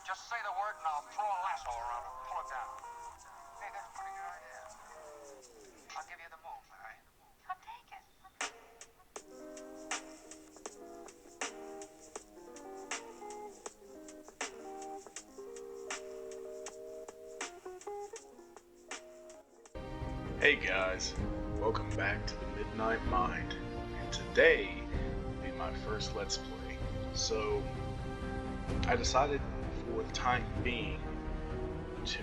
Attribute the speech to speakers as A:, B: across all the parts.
A: Just say the word and I'll throw a lasso around it and pull it down. Hey, that's a pretty good idea. I'll give you the move, all right?
B: I'll take it.
C: Hey guys, welcome back to the Midnight Mind, and today will be my first Let's Play. So, I decided for the time being to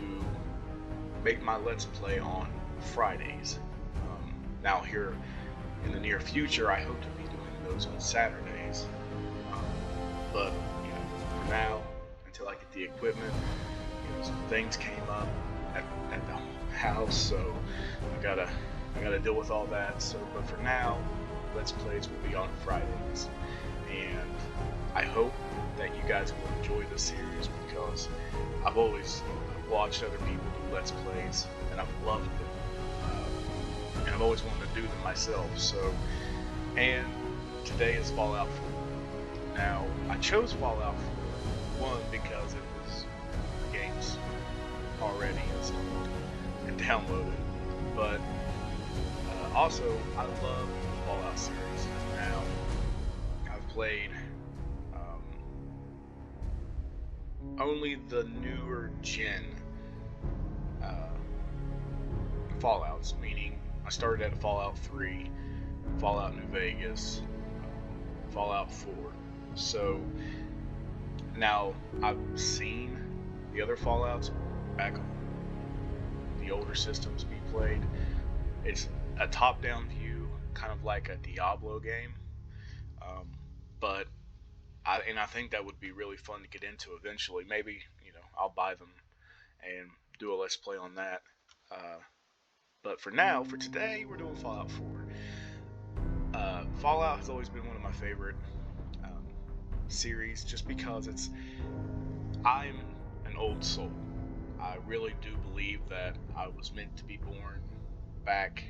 C: make my Let's Play on Fridays. Now here in the near future, I hope to be doing those on Saturdays. But, for now, until I get the equipment, some things came up at the house, so I gotta deal with all that. So, but for now, Let's Plays will be on Fridays, and I hope that you guys will enjoy the series because I've always watched other people do Let's Plays, and I've loved them, and I've always wanted to do them myself. So, and today is Fallout 4. Now, I chose Fallout 4, one, because it was games already installed and downloaded, but also I love the Fallout series. Now, I've played only the newer gen Fallouts, meaning I started at Fallout 3, Fallout New Vegas, Fallout 4. So now I've seen the other Fallouts back on the older systems be played. It's a top-down view, kind of like a Diablo game, but I think that would be really fun to get into eventually. Maybe I'll buy them and do a Let's Play on that. But for now, for today, we're doing Fallout 4. Fallout has always been one of my favorite series, just because I'm an old soul. I really do believe that I was meant to be born back,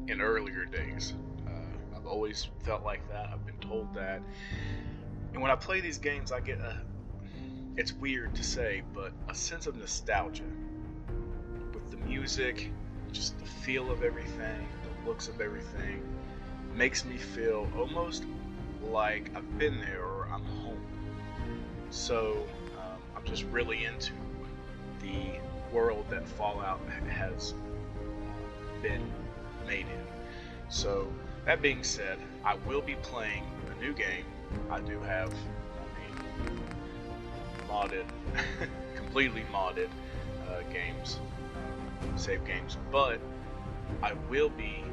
C: in earlier days. I've always felt like that. I've been told that. And when I play these games, I get it's weird to say, but a sense of nostalgia. With the music, just the feel of everything, the looks of everything, makes me feel almost like I've been there or I'm home. So I'm just really into the world that Fallout has been made in. So that being said, I will be playing a new game. I do have modded, completely modded games, save games, but I will be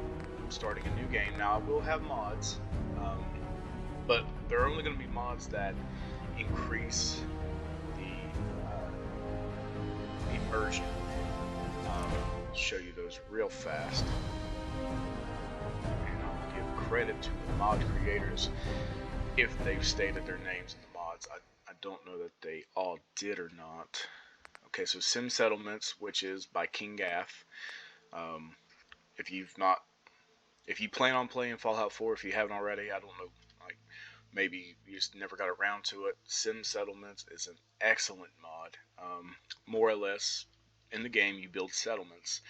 C: starting a new game. Now I will have mods, but they're only going to be mods that increase the immersion. Show you those real fast, and I'll give credit to the mod creators if they've stated their names in the mods. I don't know that they all did or not. Okay, so Sim Settlements, which is by King Gaff. If you plan on playing Fallout 4, if you haven't already, I don't know, like maybe you just never got around to it. Sim Settlements is an excellent mod. More or less, in the game, you build settlements,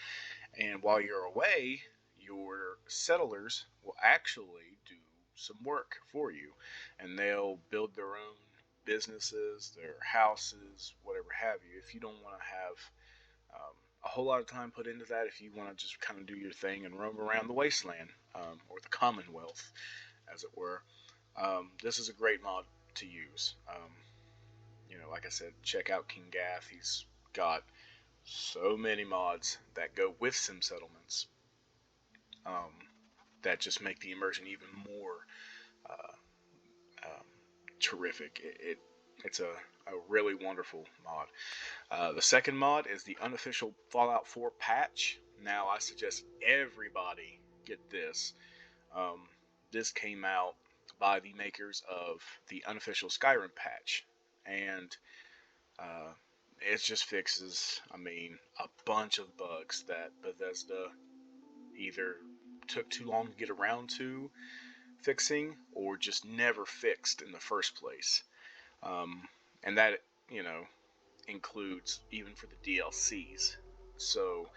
C: and while you're away, your settlers will actually do some work for you, and they'll build their own businesses, their houses, whatever have you. If you don't want to have a whole lot of time put into that, if you want to just kind of do your thing and roam around the wasteland, or the Commonwealth, as it were, this is a great mod to use. Like I said, check out King Gaff. He's got so many mods that go with Sim Settlements that just make the immersion even more terrific. It's a really wonderful mod. The second mod is the unofficial Fallout 4 patch. Now I suggest everybody get this. This came out by the makers of the unofficial Skyrim patch, and it just fixes, a bunch of bugs that Bethesda either took too long to get around to fixing or just never fixed in the first place. And that you know, includes even for the DLCs. So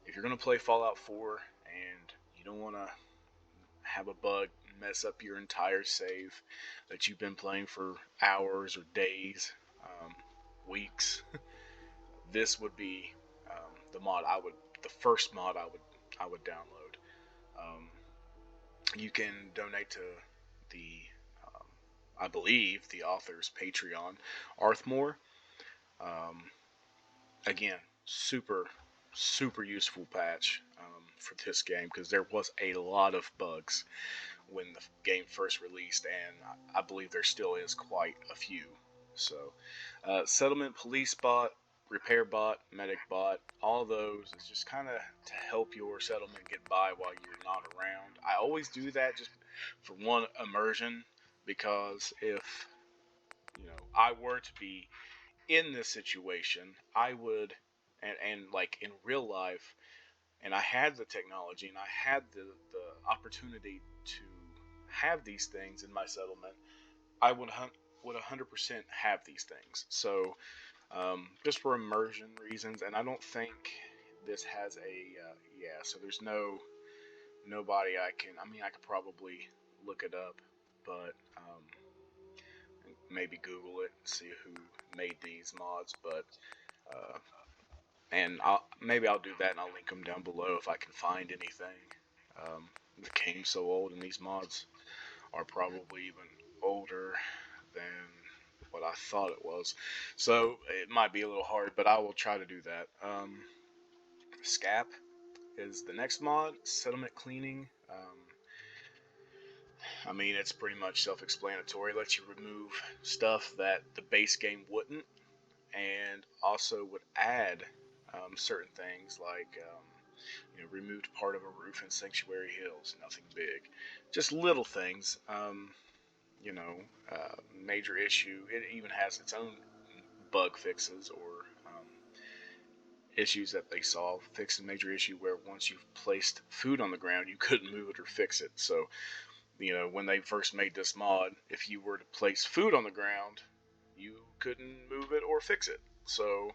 C: if you're gonna play Fallout 4 and you don't want to have a bug mess up your entire save that you've been playing for hours or days, weeks, this would be the first mod I would download. Um, you can donate to the, um, I believe, the author's Patreon, Arthmore. Um, Again, super useful patch for this game because there was a lot of bugs when the game first released, and I believe there still is quite a few. So, settlement police bot, repair bot, medic bot, all those is just kind of to help your settlement get by while you're not around. I always do that just for one, immersion, because if I were to be in this situation, I would, and like in real life, and I had the technology and I had the opportunity to have these things in my settlement, I would 100% have these things. So just for immersion reasons, and I don't think this has a yeah. So there's nobody I can. I mean, I could probably look it up, but maybe Google it and see who made these mods. But and maybe I'll do that and I'll link them down below if I can find anything. The game's so old, and these mods are probably even older than what I thought it was. So it might be a little hard, but I will try to do that. SCAP is the next mod, settlement cleaning. I mean, it's pretty much self-explanatory. It lets you remove stuff that the base game wouldn't, and also would add certain things like removed part of a roof in Sanctuary Hills. Nothing big, just little things. You know, Major issue. It even has its own bug fixes or issues that they solve. Fixed a major issue where once you've placed food on the ground, you couldn't move it or fix it. So, when they first made this mod, if you were to place food on the ground, you couldn't move it or fix it. So,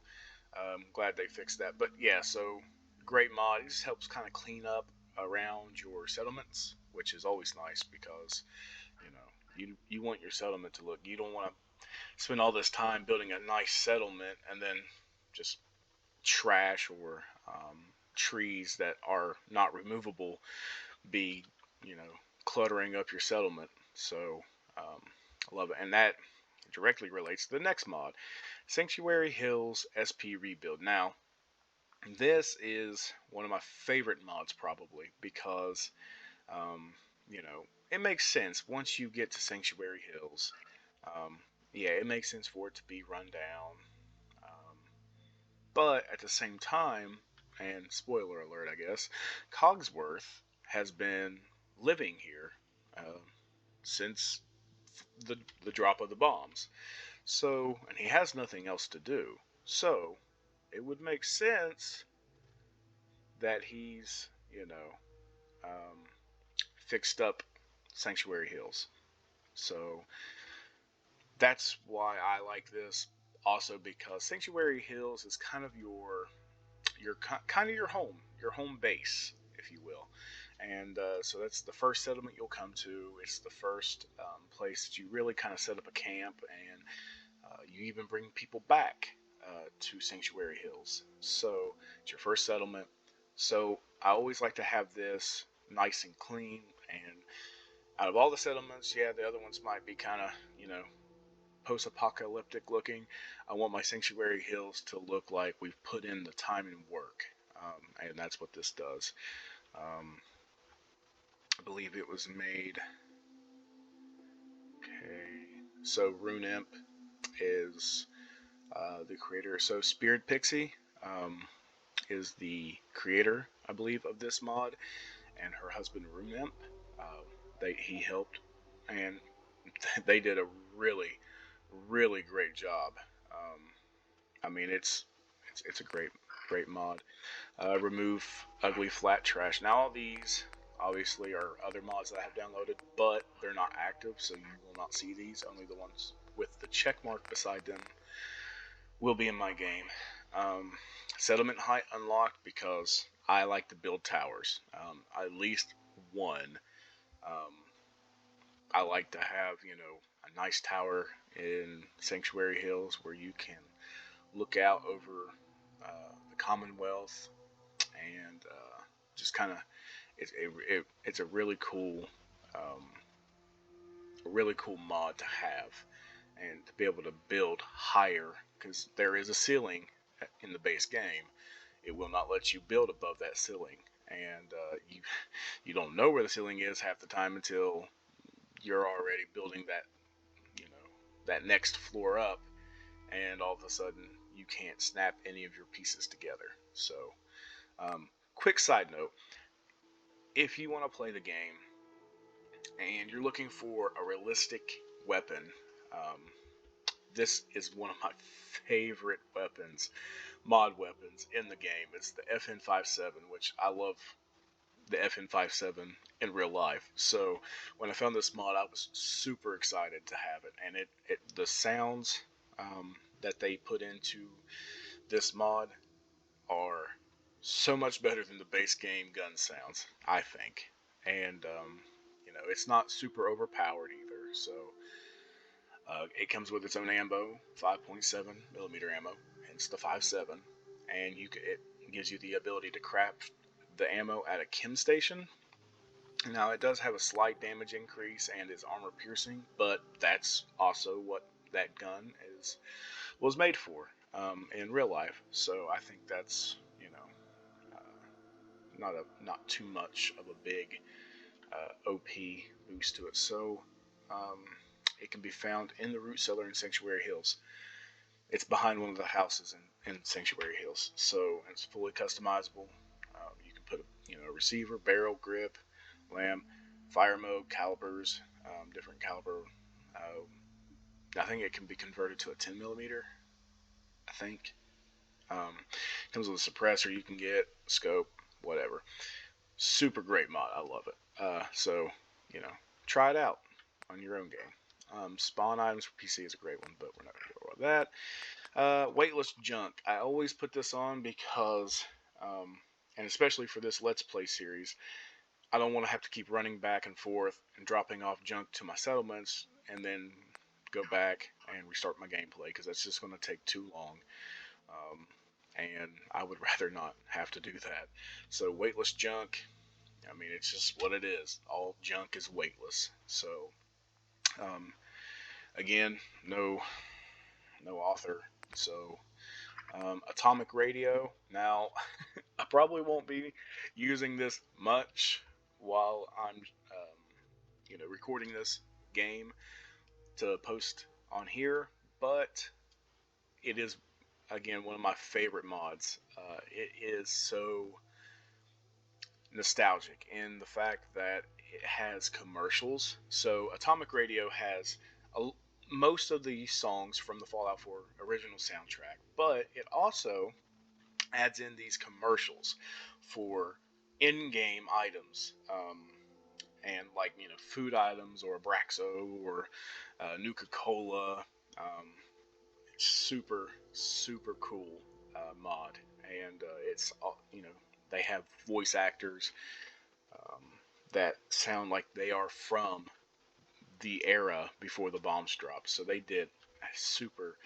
C: I'm glad they fixed that. But yeah, so great mod. It just helps kind of clean up around your settlements, which is always nice because you want your settlement to look. You don't want to spend all this time building a nice settlement and then just trash or trees that are not removable be cluttering up your settlement. So I love it, and that directly relates to the next mod, Sanctuary Hills SP Rebuild. Now, this is one of my favorite mods probably because it makes sense once you get to Sanctuary Hills. Yeah, it makes sense for it to be run down. But at the same time, and spoiler alert, I guess, Cogsworth has been living here since the drop of the bombs. So, and he has nothing else to do. So, it would make sense that he's, um, fixed up Sanctuary Hills. So, that's why I like this. Also, because Sanctuary Hills is kind of your kind of your home base, if you will. And so that's the first settlement you'll come to. It's the first place that you really kind of set up a camp, and you even bring people back to Sanctuary Hills. So it's your first settlement. So I always like to have this nice and clean. And out of all the settlements, yeah, the other ones might be kind of, post-apocalyptic looking. I want my Sanctuary Hills to look like we've put in the time and work, and that's what this does. I believe it was made. Okay, so RuneImp is the creator. So Spirit Pixie is the creator, I believe, of this mod, and her husband RuneImp. He helped, and they did a really great job. I mean, it's a great mod. Remove ugly flat trash. Now all these obviously are other mods that I have downloaded, but they're not active, so you will not see these. Only the ones with the check mark beside them will be in my game. Um, Settlement height unlocked because I like to build towers. At least one. Um, I like to have, a nice tower in Sanctuary Hills where you can look out over the Commonwealth and just kind of it's um, a really cool mod to have and to be able to build higher because there is a ceiling in the base game. It will not let you build above that ceiling, and you don't know where the ceiling is half the time until you're already building that next floor up, and all of a sudden you can't snap any of your pieces together. So, quick side note: if you want to play the game and you're looking for a realistic weapon, um, this is one of my favorite weapons, mod weapons in the game. It's the FN57, which I love the FN57 in real life. So when I found this mod, I was super excited to have it, and the sounds that they put into this mod are so much better than the base game gun sounds, I think. And it's not super overpowered either. So it comes with its own ammo, 5.7 millimeter ammo, hence the 5.7, and it gives you the ability to craft the ammo at a chem station. Now it does have a slight damage increase and is armor piercing, but that's also what that gun was made for in real life. So I think that's not too much of a big OP boost to it. So um, it can be found in the root cellar in Sanctuary Hills. It's behind one of the houses in Sanctuary Hills, so it's fully customizable. You can put a receiver, barrel, grip, lamb, fire mode, calibers, different caliber. I think it can be converted to a 10 millimeter. I think comes with a suppressor you can get, scope, whatever. Super great mod. I love it. So try it out on your own game. Spawn items for PC is a great one, but we're not going to go over that. Weightless junk. I always put this on because, and especially for this Let's Play series, I don't want to have to keep running back and forth and dropping off junk to my settlements and then go back and restart my gameplay because that's just going to take too long. And I would rather not have to do that. So weightless junk, I mean, it's just what it is. All junk is weightless. So, um, again, no author. So, atomic radio. Now, I probably won't be using this much while I'm, recording this game to post on here, but it is again one of my favorite mods. It is so nostalgic in the fact that it has commercials. So Atomic Radio has a, most of the songs from the Fallout 4 original soundtrack, but it also adds in these commercials for in-game items, and like food items or Abraxo or Nuka Cola. Super super cool mod, and it's they have voice actors um, that sound like they are from the era before the bombs dropped. So they did a super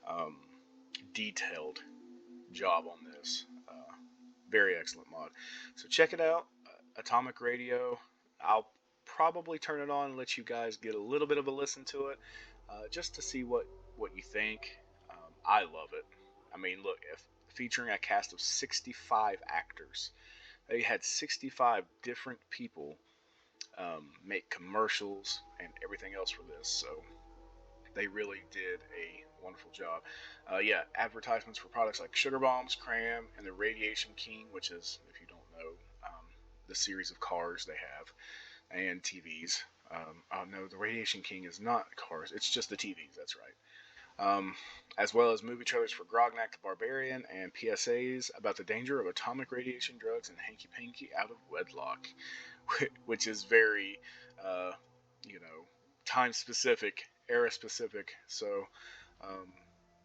C: um, detailed job on this. Very excellent mod. So check it out. Atomic Radio. I'll probably turn it on and let you guys get a little bit of a listen to it, just to see what you think. I love it. I mean, look, if featuring a cast of 65 actors, they had 65 different people make commercials and everything else for this. So they really did a wonderful job. Yeah, advertisements for products like Sugar Bombs, Cram, and the Radiation King, which is, if you don't know, the series of cars they have, and TVs. Oh no, the Radiation King is not cars; it's just the TVs. That's right. As well as movie trailers for Grognak the Barbarian and PSAs about the danger of atomic radiation drugs and hanky panky out of wedlock, which is very, uh, you know, time specific, era specific. So, um,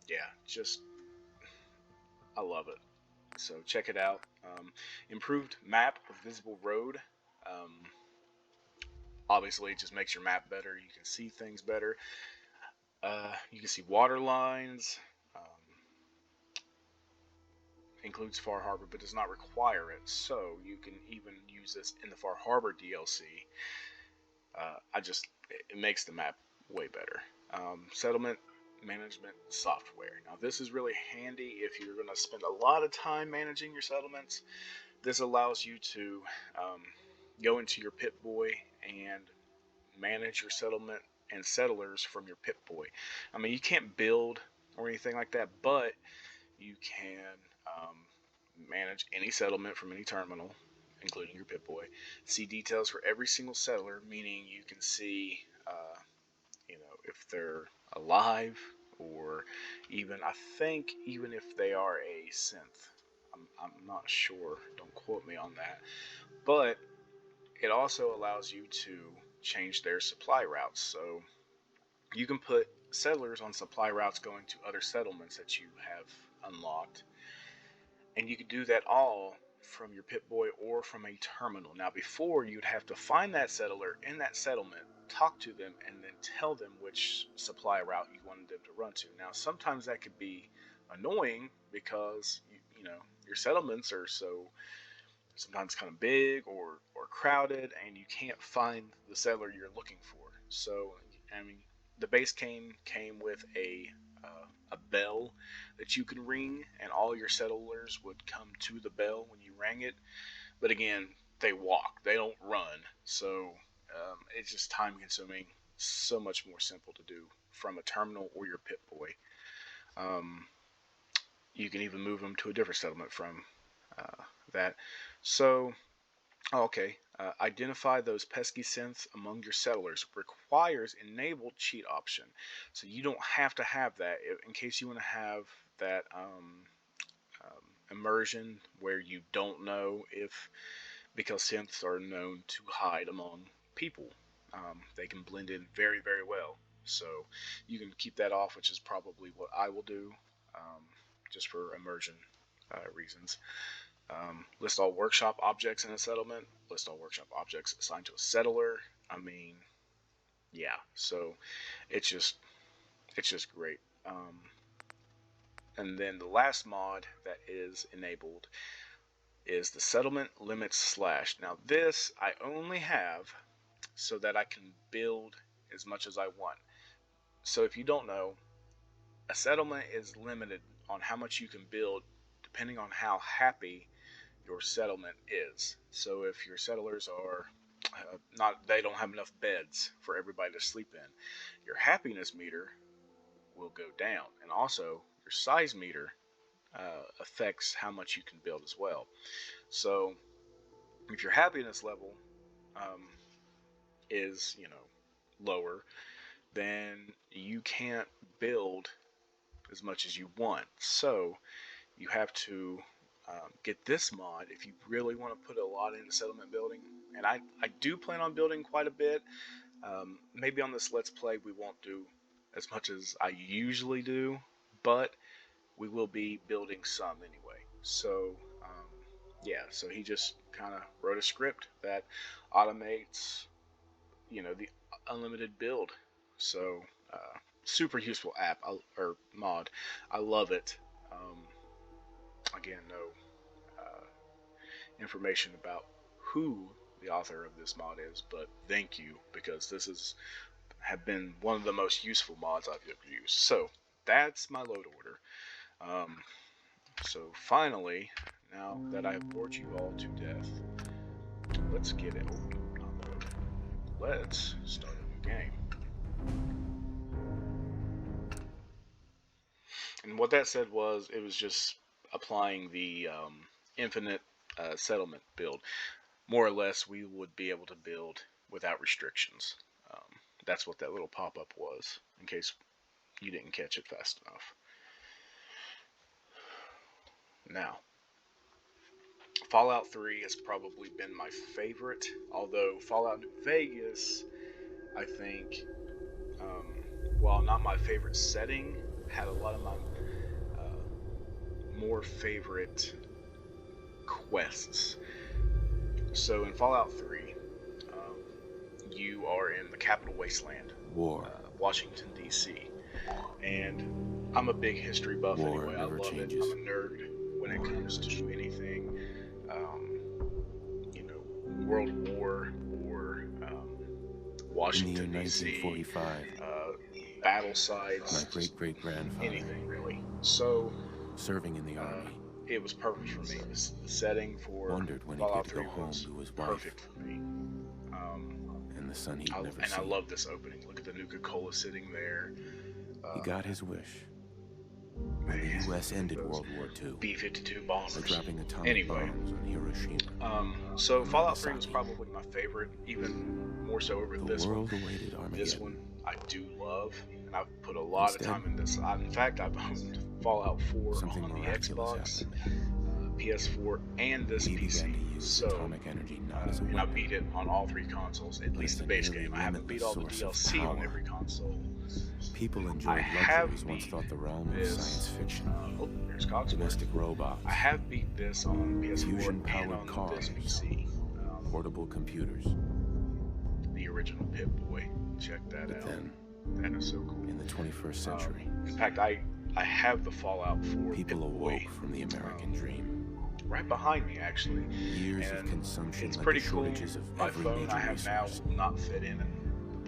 C: yeah, just I love it. So check it out. Improved map with visible road. Um, Obviously, it just makes your map better. You can see things better. You can see water lines. Um, Includes Far Harbor, but does not require it. So you can even use this in the Far Harbor DLC. It makes the map way better. Settlement management software. Now this is really handy if you're going to spend a lot of time managing your settlements. This allows you to um, go into your Pip-Boy and manage your settlement and settlers from your Pip-Boy. I mean, you can't build or anything like that, but you can manage any settlement from any terminal, including your Pip-Boy. See details for every single settler, meaning you can see, if they're alive, or even, I think, even if they are a synth. I'm not sure. Don't quote me on that. But it also allows you to change their supply routes. So you can put settlers on supply routes going to other settlements that you have unlocked. And you can do that all from your Pip-Boy or from a terminal. Now, before, you'd have to find that settler in that settlement, talk to them, and then tell them which supply route you wanted them to run to. Now, sometimes that could be annoying because your settlements are so sometimes kind of big or crowded, and you can't find the settler you're looking for. So, I mean, the base came with a bell that you could ring, and all your settlers would come to the bell when you rang it. But again, they walk; they don't run. So it's just time consuming. So much more simple to do from a terminal or your Pip-Boy. Um, you can even move them to a different settlement from that. So, okay. Identify those pesky synths among your settlers. Requires enabled cheat option. So you don't have to have that in case you want to have that immersion where you don't know if, because synths are known to hide among people. They can blend in very, very well. So you can keep that off, which is probably what I will do, just for immersion reasons. List all workshop objects in a settlement. List all workshop objects assigned to a settler. I mean, yeah. So it's just great. And then the last mod that is enabled is the settlement limits slash. Now this I only have so that I can build as much as I want. So if you don't know, a settlement is limited on how much you can build depending on how happy your settlement is. So if your settlers are they don't have enough beds for everybody to sleep in, your happiness meter will go down, and also your size meter affects how much you can build as well. So if your happiness level is lower, then you can't build as much as you want. So you have to get this mod if you really want to put a lot into settlement building. And I do plan on building quite a bit. Maybe on this Let's Play we won't do as much as I usually do, but we will be building some anyway. So yeah, so he just kind of wrote a script that automates the unlimited build. So super useful app or mod. I love it. Again, no information about who the author of this mod is, but thank you, because this have been one of the most useful mods I've ever used. So that's my load order. So finally, now that I've bored you all to death, let's get it. Oh, not load. Let's start a new game. And what that said was, it was just applying the infinite settlement build. More or less, we would be able to build without restrictions. That's what that little pop-up was, in case you didn't catch it fast enough. Now, Fallout 3 has probably been my favorite, although Fallout New Vegas, I think, while not my favorite setting, had a lot of my more favorite quests. So in Fallout 3, you are in the capital wasteland,
B: War.
C: Washington, D.C. And I'm a big history buff
B: War
C: anyway. I
B: never
C: love
B: changes.
C: it. I'm a nerd when it comes to anything, you know, World War or Washington,
B: In the year
C: D.C.,
B: 1945,
C: battle sites,
B: my great-great-grandfather,
C: anything really. So
B: serving in the army,
C: it was perfect for me. The setting for
B: wondered when he'd
C: Fallout
B: get to
C: 3
B: go home
C: was
B: to his wife
C: perfect for me.
B: and the son he'd never
C: And I
B: seen.
C: love this opening. Look at the Nuka-Cola sitting there.
B: He got his wish. When the U.S. ended World War II,
C: B-52 bombers.
B: by dropping atomic bombs on Hiroshima.
C: So
B: and
C: Fallout 3 was
B: Nagasaki.
C: probably my favorite, even more so over
B: The
C: this one.
B: world awaited Armageddon.
C: This one I do love, and I've put a lot
B: Instead,
C: of time in this. In fact, I've owned Fallout 4
B: something
C: on the
B: miraculous
C: Xbox,
B: happened.
C: PS4, and this
B: We began
C: PC.
B: to use
C: So,
B: atomic energy not as a
C: and I
B: weapon,
C: beat it on all 3 consoles, at least
B: as
C: the
B: a
C: base
B: nearly
C: game. I haven't beat all the
B: limitless source of
C: DLC on
B: power.
C: every console.
B: People
C: I
B: enjoyed
C: have
B: luxuries once
C: beat
B: thought the realm of
C: this.
B: science fiction.
C: Oh, there's Cogsworth.
B: Domestic robots,
C: I have beat this on PS4 and
B: fusion-powered
C: on
B: cars,
C: this PC.
B: portable computers.
C: The original Pip-Boy. Check that
B: But
C: out.
B: then,
C: That is so cool.
B: in the 21st century,
C: In fact, I have the Fallout 4
B: people
C: Pip-Boy
B: awoke from the American dream.
C: right behind me, actually.
B: Years
C: And
B: of consumption
C: it's
B: led
C: pretty
B: to
C: cool.
B: shortages of
C: My
B: every
C: phone
B: major
C: I have now
B: resource.
C: will not fit in the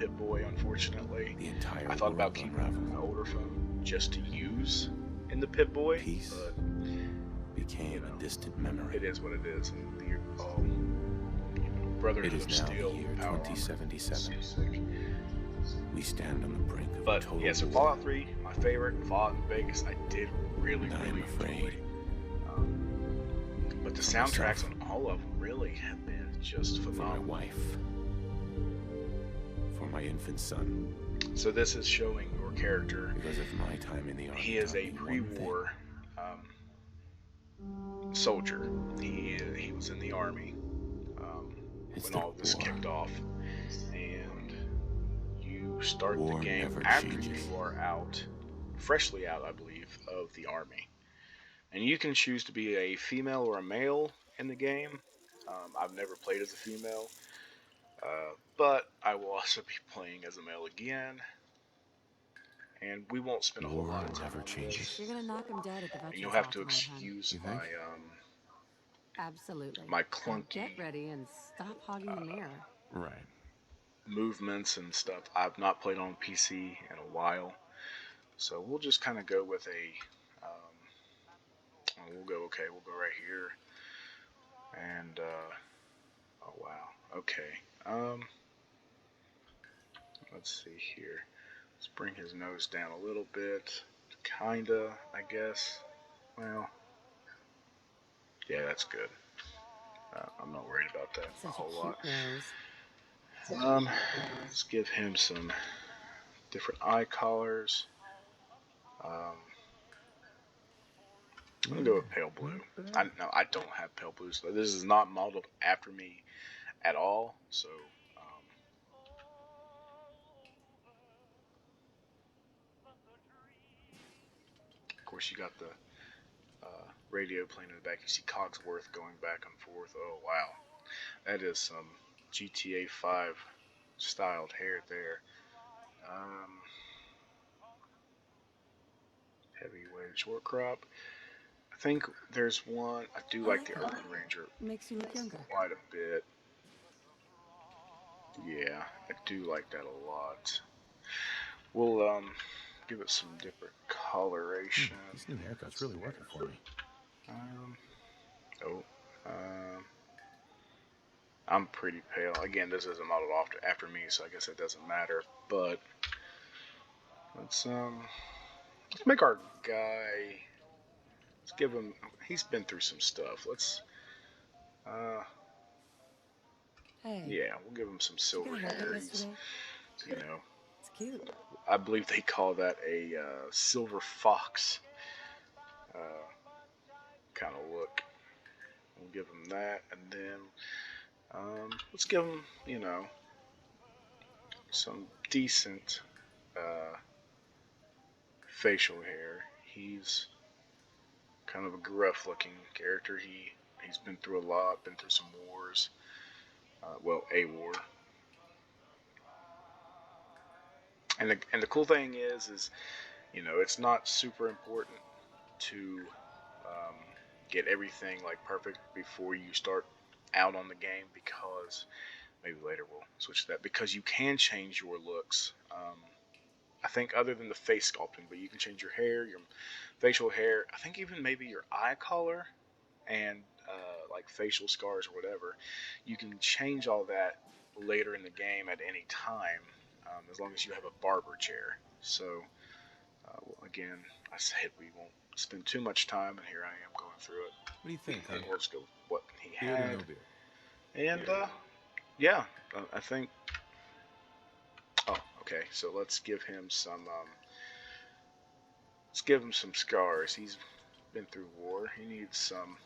C: Pip-Boy, unfortunately.
B: The entire
C: I thought about
B: world
C: keeping
B: unraveled.
C: an older phone just to use in the Pip-Boy,
B: Peace
C: but
B: became a distant memory.
C: it is what it is. And Brotherhood
B: It is
C: of
B: now the
C: Steel,
B: year
C: Power Armor.
B: 2077. We stand on the brink of a
C: But
B: total
C: yeah, so
B: war.
C: Fallout 3, my favorite. Fallout in Vegas, I did really,
B: And I am
C: really
B: afraid
C: enjoy. But the
B: for
C: soundtracks
B: myself,
C: on all of them really have been just
B: for my
C: phenomenal.
B: wife, for my infant son,
C: So this is showing your character.
B: because of my time in the army.
C: He is
B: taught
C: a
B: me one
C: pre-war soldier. He was in the army
B: It's
C: when
B: the
C: all this
B: war.
C: kicked off, and you start
B: War
C: the game
B: never
C: after
B: changes.
C: you are out, freshly out, I believe, of the army, and you can choose to be a female or a male in the game. I've never played as a female, but I will also be playing as a male again. And we won't spend a whole
B: War
C: lot of time
B: never
C: on
B: changes.
C: this.
D: You're gonna knock him dead at the
C: And
D: veterans
C: you'll have
D: hall
C: to
D: tonight, hun.
C: excuse
B: You
C: my
B: think?
D: Absolutely.
C: my
D: Now
C: clunky
D: get ready and stop hogging the mirror.
B: Right.
C: movements and stuff. I've not played on PC in a while, so we'll just kind of go with we'll go right here, and oh wow, okay. Let's see here. Let's bring his nose down a little bit, kinda, I guess. Well, yeah, that's good. I'm not worried about that a
D: Such a
C: whole
D: cute
C: lot.
D: nose.
C: Let's give him some different eye collars. I'm gonna go with pale blue. I don't have pale blue, so this is not modeled after me at all. So, of course, you got the radio playing in the back. You see Cogsworth going back and forth. Oh wow, that is some GTA 5 styled hair there. Heavyweight short crop. I think there's one. I do like the
D: that.
C: Urban Ranger
D: Makes you look younger.
C: quite a bit. Yeah, I do like that a lot. We'll give it some different coloration.
B: This new haircut's really working for me.
C: Oh, um, I'm pretty pale. Again, this isn't modeled after me, so I guess it doesn't matter. But let's make our guy. Let's give him. He's been through some stuff. Let's
D: Hey.
C: yeah, we'll give him some
D: Did you
C: silver
D: get a haircut
C: hair. He's,
D: yesterday?
C: you know,
D: It's cute.
C: I believe they call that a silver fox kind of look. We'll give him that, and then let's give him, some decent facial hair. He's kind of a gruff-looking character. He's been through a lot, been through some wars. Well, a war. And the cool thing is it's not super important to um, get everything like perfect before you start out on the game, because maybe later we'll switch to that, because you can change your looks. I think other than the face sculpting, but you can change your hair, your facial hair. I think even maybe your eye color and like facial scars or whatever. You can change all that later in the game at any time, as long as you have a barber chair. So well, again, I said we won't spend too much time, and here I am going through it.
B: What do you think, huh?
C: We'll just go with what he
B: Beard or
C: had.
B: no beard?
C: And yeah, I think. Oh, okay. So let's give him some. Let's give him some scars. He's been through war. He needs some.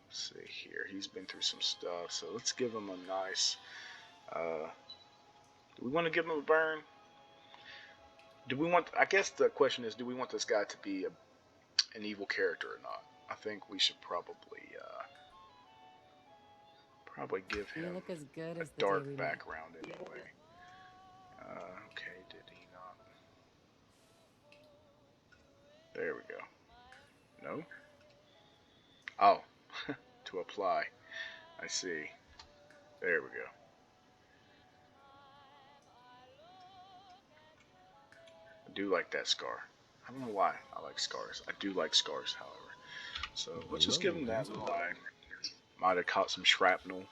C: Let's see here. He's been through some stuff. So let's give him a nice. Do we want to give him a burn? Do we want? I guess the question is, do we want this guy to be an evil character or not? I think we should probably give
D: You
C: him
D: look as good
C: a
D: as the day
C: dark
D: we met.
C: background anyway. Okay, did he not? There we go. No? Oh, to apply. I see. There we go. I do like that scar. I don't know why I like scars. I do like scars, however. So let's just give him that little eye. Might have caught some shrapnel.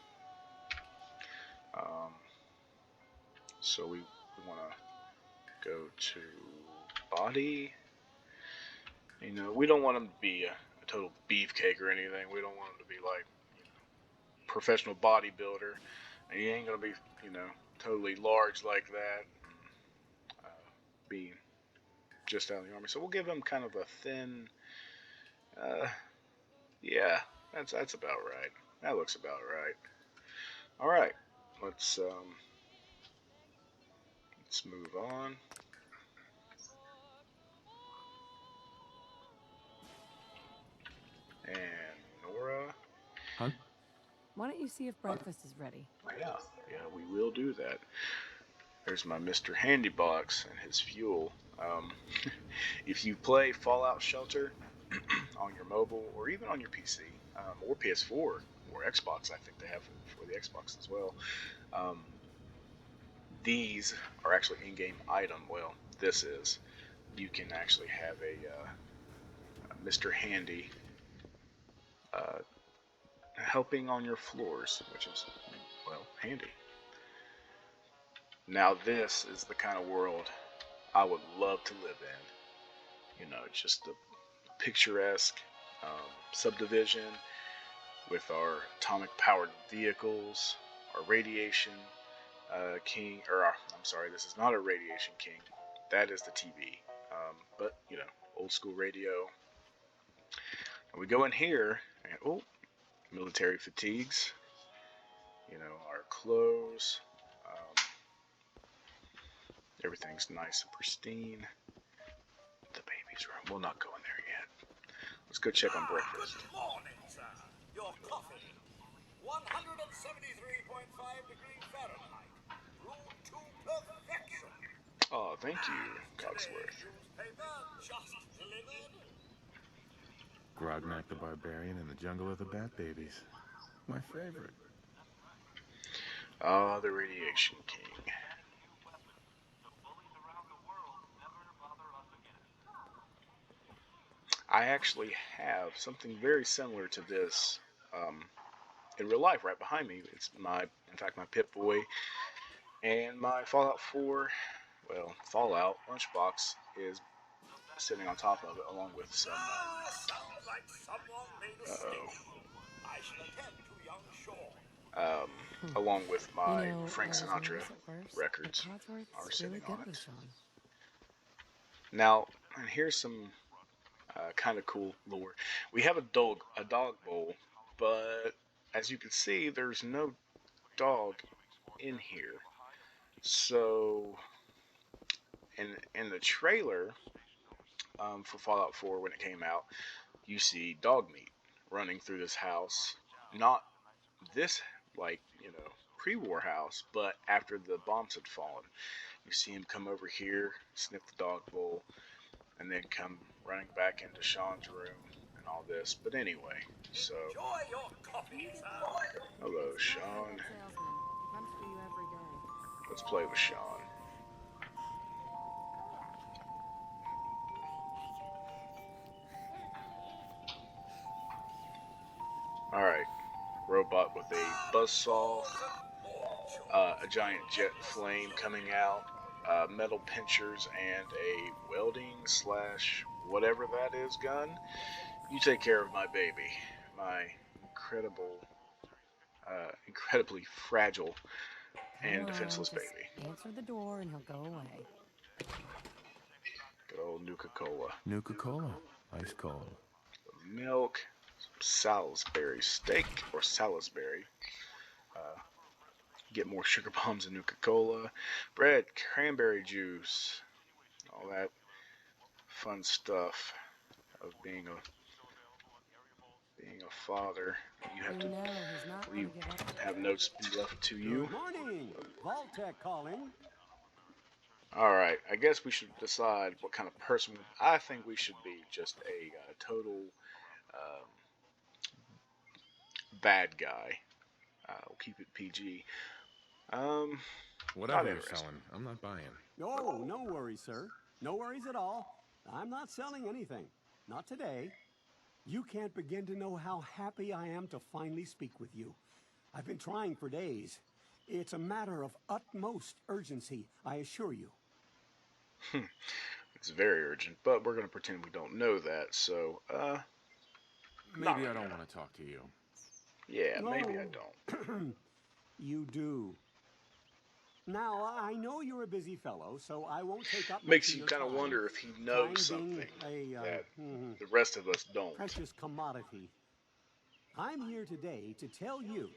C: So we want to go to body. We don't want him to be a total beefcake or anything. We don't want him to be like professional bodybuilder. And he ain't gonna be totally large like that. Be just out of the army. So we'll give him kind of a thin. Yeah, that's about right. That looks about right. All right, let's move on. And Nora.
B: Huh?
D: Why don't you see if breakfast is ready?
C: Yeah, we will do that. There's my Mr. Handy Box and his fuel. If you play Fallout Shelter on your mobile or even on your PC or PS4 or Xbox, I think they have for the Xbox as well. These are actually in-game item. Well, this is. You can actually have a Mr. Handy helping on your floors, which is, well, handy. Now this is the kind of world I would love to live in. Just a picturesque subdivision with our atomic-powered vehicles, our radiation king, or I'm sorry, this is not a radiation king. That is the TV. But old school radio. And we go in here and military fatigues. Our clothes. Everything's nice and pristine. The baby's room. We'll not go in there yet. Let's go check on breakfast.
A: Good morning, sir. Your coffee. 173.5 degrees Fahrenheit. Brewed to perfection.
C: Oh, thank you, Cogsworth.
A: Newspaper just delivered.
B: Grognak the Barbarian and the Jungle of the Bat Babies. My favorite.
C: Ah, the Radiation King. I actually have something very similar to this in real life right behind me. It's in fact, my Pip-Boy and my Fallout 4, Fallout lunchbox is sitting on top of it along with some,
A: Sounds like someone made a mistake. I shall attend to young Shaw.
C: along with my Frank
D: I was
C: Sinatra
D: nervous at first,
C: records
D: but Codsworth's
C: are
D: really
C: sitting
D: good
C: on
D: with
C: it.
D: Sean.
C: Now, and here's some kind of cool lore. We have a dog bowl, but as you can see, there's no dog in here. So, in the trailer, for Fallout 4 when it came out, you see dog meat running through this house. Not this, like, pre-war house, but after the bombs had fallen. You see him come over here, sniff the dog bowl, and then come running back into Sean's room and all this. But anyway, so
A: Enjoy your coffee, sir.
C: hello, Sean.
D: That salesman. He comes for you every day.
C: Let's play with Sean. Alright, robot with a buzzsaw, a giant jet flame coming out, metal pinchers, and a welding slash whatever that is gun. You take care of my baby, my incredibly fragile and defenseless
D: Just
C: baby.
D: answer the door and he'll go away.
C: Good old Nuka-Cola.
B: Nuka-Cola. Ice cold.
C: Milk, some Salisbury steak or Salisbury. Get more sugar bombs and Nuka-Cola. Bread, cranberry juice, all that fun stuff of being a father. You have to
D: He's not gonna give up.
C: have notes be left to you.
E: Good morning. Vault-Tec calling.
C: Alright, I guess we should decide what kind of person. I think we should be just a total bad guy. We'll keep it PG.
B: Whatever
C: Not
B: you're
C: interested.
B: selling, I'm not buying.
E: Oh, no worries, sir. No worries at all. I'm not selling anything. Not today. You can't begin to know how happy I am to finally speak with you. I've been trying for days. It's a matter of utmost urgency, I assure you.
C: It's very urgent, but we're going to pretend we don't know that, so,
B: Maybe I don't want to talk to you.
C: yeah, maybe I
E: No.
C: don't.
E: You do. Now, I know you're a busy fellow, so I won't take up much
C: Makes
E: of
C: you
E: your
C: kind of
E: time.
C: wonder if he
E: Time
C: knows
E: being
C: something
E: a,
C: that the rest of us don't.
E: precious commodity. I'm here today to tell you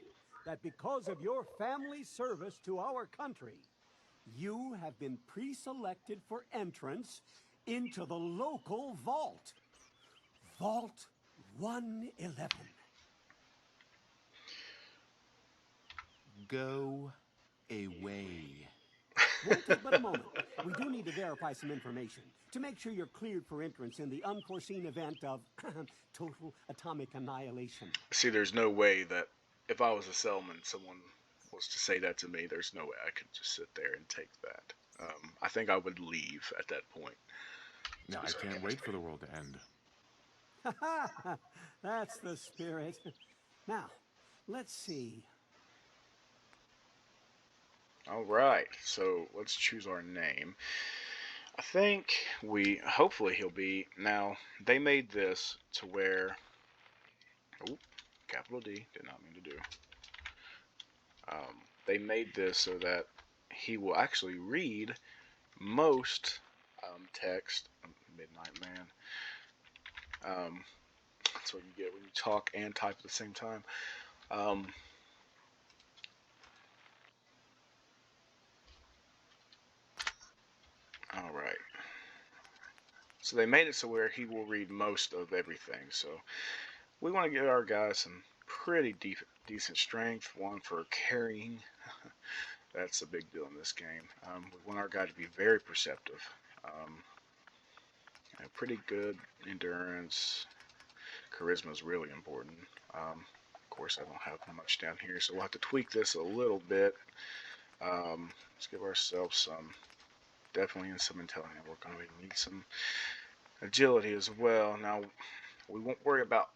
E: that because of your family service to our country, you have been pre-selected for entrance into the local vault. Vault 111.
B: Go away.
E: Won't take but a moment. We do need to verify some information to make sure you're cleared for entrance in the unforeseen event of total atomic annihilation.
C: See, there's no way that if I was a Selman, someone was to say that to me, there's no way I could just sit there and take that. I think I would leave at that point.
B: No, I can't wait for the world to end.
E: That's the spirit. Now, let's see.
C: Alright, so let's choose our name. I think hopefully he'll be, now, they made this to where, oh, capital D, did not mean to do. They made this so that he will actually read most text. MidKnight Man. That's what you get when you talk and type at the same time. Alright. So they made it so where he will read most of everything. So we want to give our guys some pretty decent strength. One for carrying. That's a big deal in this game. We want our guy to be very perceptive. Pretty good endurance. Charisma is really important. Of course, I don't have much down here, so we'll have to tweak this a little bit. Let's give ourselves some, definitely in some intelligence. We're going to need some agility as well. Now, we won't worry about,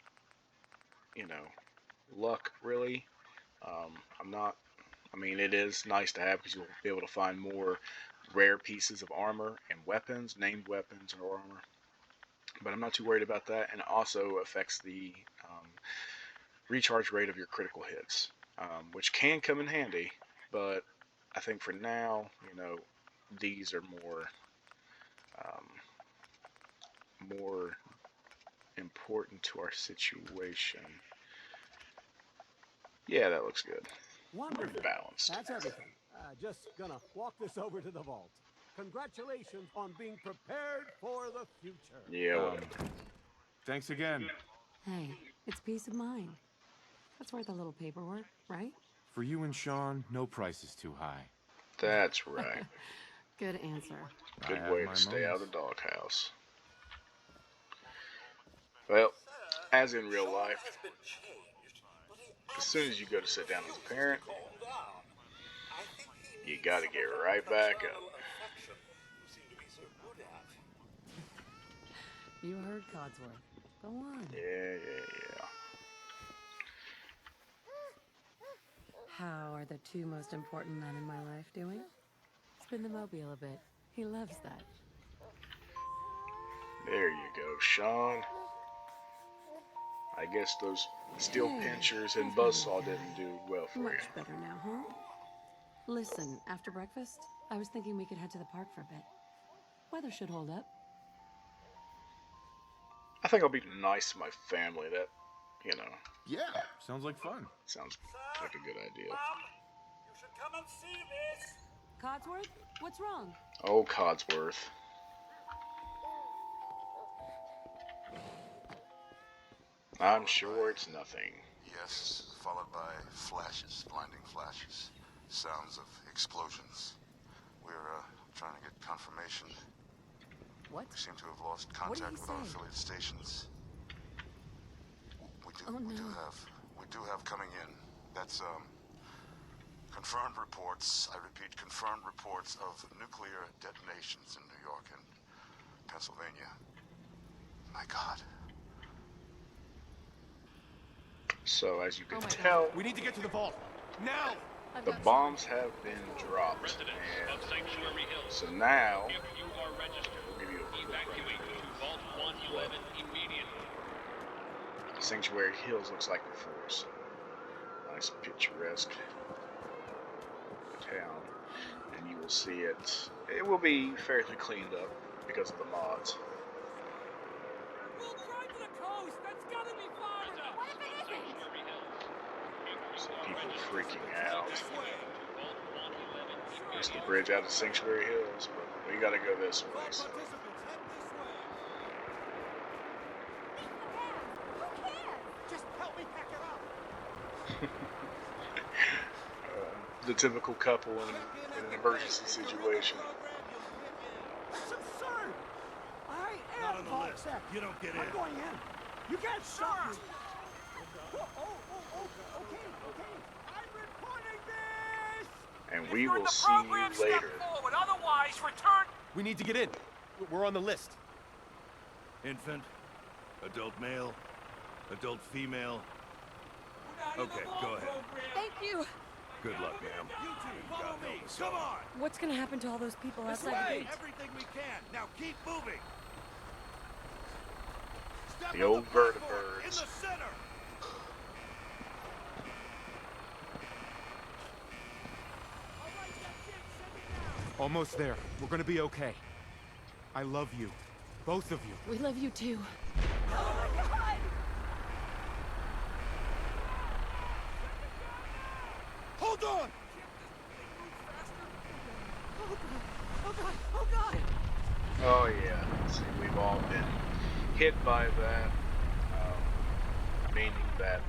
C: luck really. I mean, it is nice to have because you'll be able to find more rare pieces of armor and weapons, named weapons or armor. But I'm not too worried about that, and it also affects the recharge rate of your critical hits, which can come in handy, but I think for now, these are more important to our situation. Yeah, that looks good.
E: Wonderful.
C: Balanced.
E: That's everything. Just gonna walk this over to the vault. Congratulations on being prepared for the future.
C: Yeah, whatever.
B: Thanks again.
D: Hey, it's peace of mind. That's worth a little paperwork, right?
B: For you and Sean, no price is too high.
C: That's right.
D: Good answer.
B: I
C: Good
B: have
C: way
B: my
C: to stay out
B: moments.
C: of the doghouse. Well, as in real life, as soon as you go to sit down as a parent, you gotta get right back up.
D: You heard Codsworth. Go on.
C: Yeah.
D: How are the two most important men in my life doing? Spin the mobile a bit. He loves that.
C: There you go, Sean. I guess those steel
D: Hey,
C: pinchers and
D: how's my
C: buzzsaw
D: new
C: didn't
D: guy?
C: do well for you.
D: Much better now, huh? Listen, after breakfast, I was thinking we could head to the park for a bit. Weather should hold up.
C: I think I'll be nice to my family. That, you know,
B: Yeah, sounds like fun.
C: sounds like a good idea.
A: You should come and see this.
D: Codsworth, what's wrong?
C: Oh, Codsworth. I'm sure it's nothing.
F: Yes, followed by flashes, blinding flashes. Sounds of explosions. We're trying to get confirmation.
D: What?
F: We seem to have lost
D: What did
F: contact
D: he
F: with our
D: say?
F: affiliate stations.
D: Oh,
F: We
D: no.
F: do have coming in. That's confirmed reports. I repeat, confirmed reports of nuclear detonations in New York and Pennsylvania. My God.
C: So, as you can
D: Oh my God.
C: tell,
B: We need to get to the vault. Now!
D: I've
C: the
D: got
C: bombs have been dropped. And
G: Sanctuary Hills.
C: so now,
G: If you are registered,
C: we'll give you a quick
G: evacuate
C: rundown.
G: to Vault 111 immediately.
C: Sanctuary Hills looks like before. So, nice picturesque town. And you will see it. It will be fairly cleaned up because of the mods.
A: We'll drive to the coast. That's gotta be far enough. What if it isn't?
G: Sanctuary Hills.
C: Some people freaking out.
A: This way.
G: Vault 111
C: It's the
G: immediately.
C: bridge out of Sanctuary Hills, but we gotta go this way. So.
A: Participants, head this way.
H: Who cares?
A: Just help me pack it up.
C: The typical couple in an emergency situation.
E: That's absurd! I
A: Not
E: am
A: on the
E: Vault
A: list.
E: Sec.
A: You don't get
E: I'm
A: in.
E: going in. You can't stop me. Okay. I'm reporting this!
C: And we will see you later.
A: Forward. Otherwise, return.
B: We need to get in. We're on the list.
I: Infant, adult male, adult female. Okay, go ahead.
H: Thank you.
I: Good luck, ma'am.
A: You two,
I: You
A: follow
I: got no
A: me.
I: facade.
A: Come on.
D: What's gonna happen to all those people
A: This
D: outside the
A: way.
D: gate?
A: Everything we can. Now keep moving. Step
C: The
A: on
C: old
A: platform,
C: vertibirds.
A: in the center. All right, that's it. Send it down.
B: Almost there. We're gonna be okay. I love you. Both of you.
D: We love you too.
H: Oh my God!
A: Hold on.
H: Oh God!
C: Oh yeah, see, we've all been hit by that, meaning that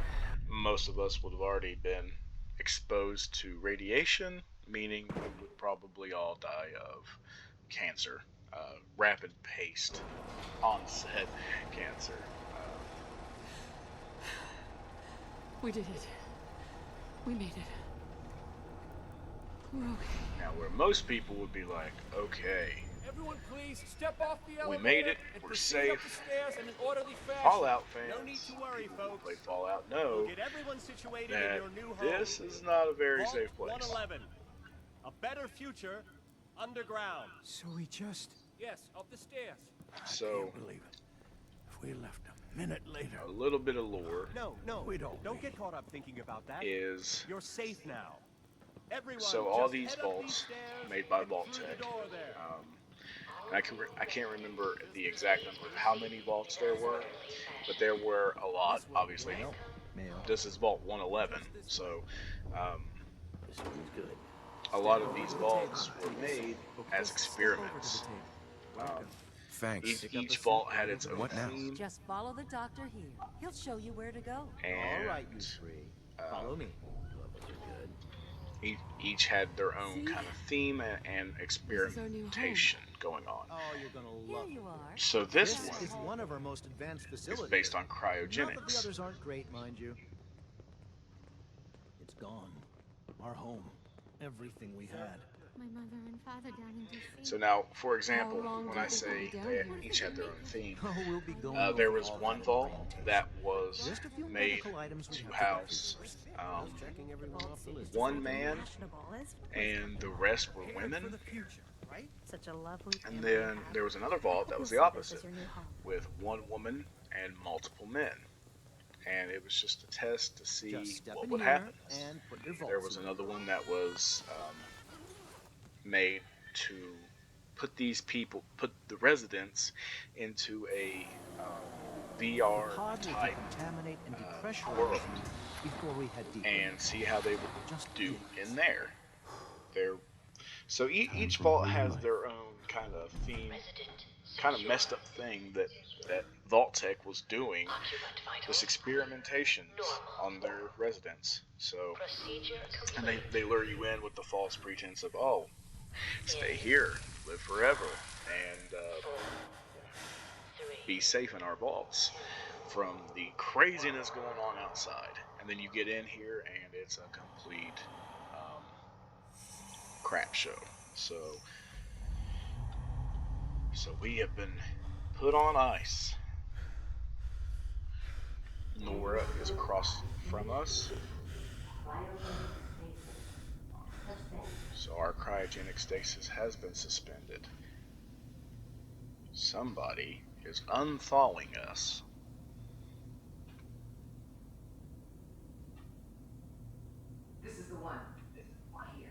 C: most of us would have already been exposed to radiation, meaning we would probably all die of cancer, rapid paced onset cancer.
D: We did it. We made it. We're okay.
C: Now, where most people would be like, okay,
A: Everyone, please step off the elevator.
C: made it,
A: and
C: we're
A: proceed up
C: safe.
A: the stairs in an orderly fashion.
C: Fallout fans,
E: No need to worry,
C: people who
E: folks.
C: play Fallout know
E: We'll get everyone situated in
C: that
E: your new home.
C: this is not a very
E: Vault
C: safe place.
E: 111. A better future underground.
J: So we just...
A: Yes, up the stairs.
C: So,
J: Can't believe it. If we left a minute later...
C: a little bit of lore
E: No,
J: We don't
E: Don't
J: leave.
E: get caught up thinking about that.
C: is
E: You're safe now. Everyone,
C: so all
E: just
C: these
E: head up
C: vaults
E: stairs
C: made by
E: and
C: Vault
E: through the
C: Tech.
E: door there.
C: And I can't remember the exact number of how many vaults there were, but there were a lot. Obviously, this is Vault 111, so
J: This one's good.
C: a lot of these vaults were made as experiments. Um,
B: Thanks.
C: each vault had its own
B: What now?
C: theme,
D: Just follow the doctor here. He'll show you where to go.
C: and
K: All right, you three. Follow me. Levels are good.
C: each had their own
D: See?
C: kind of theme and
D: This is our new home.
C: experimentation going on.
K: Oh, you're gonna
D: Here
K: love
D: you
K: it.
D: are.
C: So this
K: This is
C: one
K: one of our most advanced
C: is
K: facilities.
C: based on
K: Not that the
C: cryogenics.
K: others aren't great, mind you. It's gone. Our home. Everything we had.
H: My mother and father down in D.C.
C: So now, for example,
D: How long
C: when
D: do you
C: I
D: think
C: say
D: we'll be down
C: they
D: here?
C: each had their own theme,
K: Oh, we'll be going
C: there
K: over
C: was
K: all
C: one
K: that
C: vault
K: orientation.
C: that was
K: Just a few
C: made
K: medical items we
C: to
K: have
C: house
K: checking everyone off the list.
C: one man, and the rest were women.
H: Such a lovely
C: And then there was another vault that was the opposite, with one woman and multiple men. And it was just a test to see
K: Just step
C: what
K: in
C: would
K: here
C: happen.
K: and put your
C: There
K: vault
C: was
K: suit
C: another
K: on.
C: one that was made to put the residents into a VR
K: The pod will
C: type
K: decontaminate and depressurize
C: world
K: you before we head deeper.
C: and see how they would
K: Just
C: do
K: please.
C: in there. So each
B: for
C: vault
B: new
C: has
B: life.
C: their own kind of theme, kind of messed up thing that Vault Tech was doing, this experimentations on their residents. So, and they lure you in with the false pretense of, oh, stay here, live forever, and be safe in our vaults from the craziness going on outside. And then you get in here and it's a complete crap show. So we have been put on ice. Nora is across from us. So our cryogenic stasis has been suspended. Somebody is unthawing us.
L: This is the one. Here.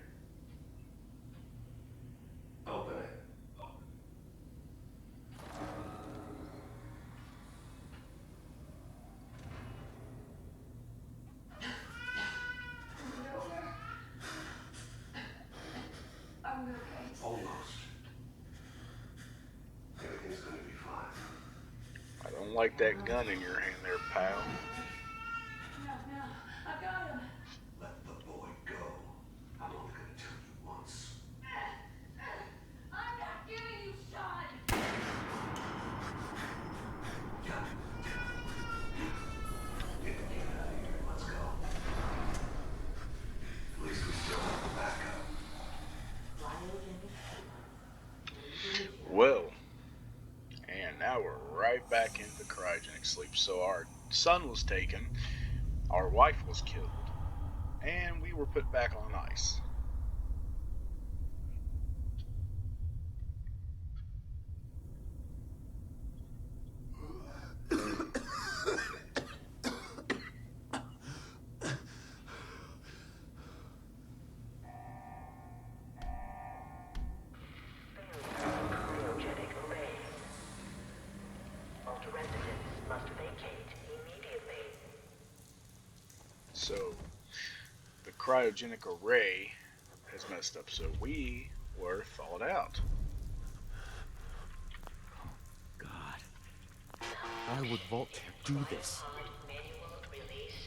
B: Open it.
L: I'm okay.
B: Almost. Everything's gonna be fine.
C: I don't like that gun in your hand there, pal.
L: No, I got him.
B: Let the boy go. I'm only gonna tell you once.
L: I'm not giving you Sean.
B: Get out of here. Let's go. At least we still have the backup.
C: Well, and now we're right back into cryogenic sleep. So our son was taken, our wife was killed, and we were put back on ice.
M: Cryogenic array. All residents must vacate immediately.
C: So the cryogenic array has messed up, so we were thawed out.
K: God. Why would Vault Tech do this?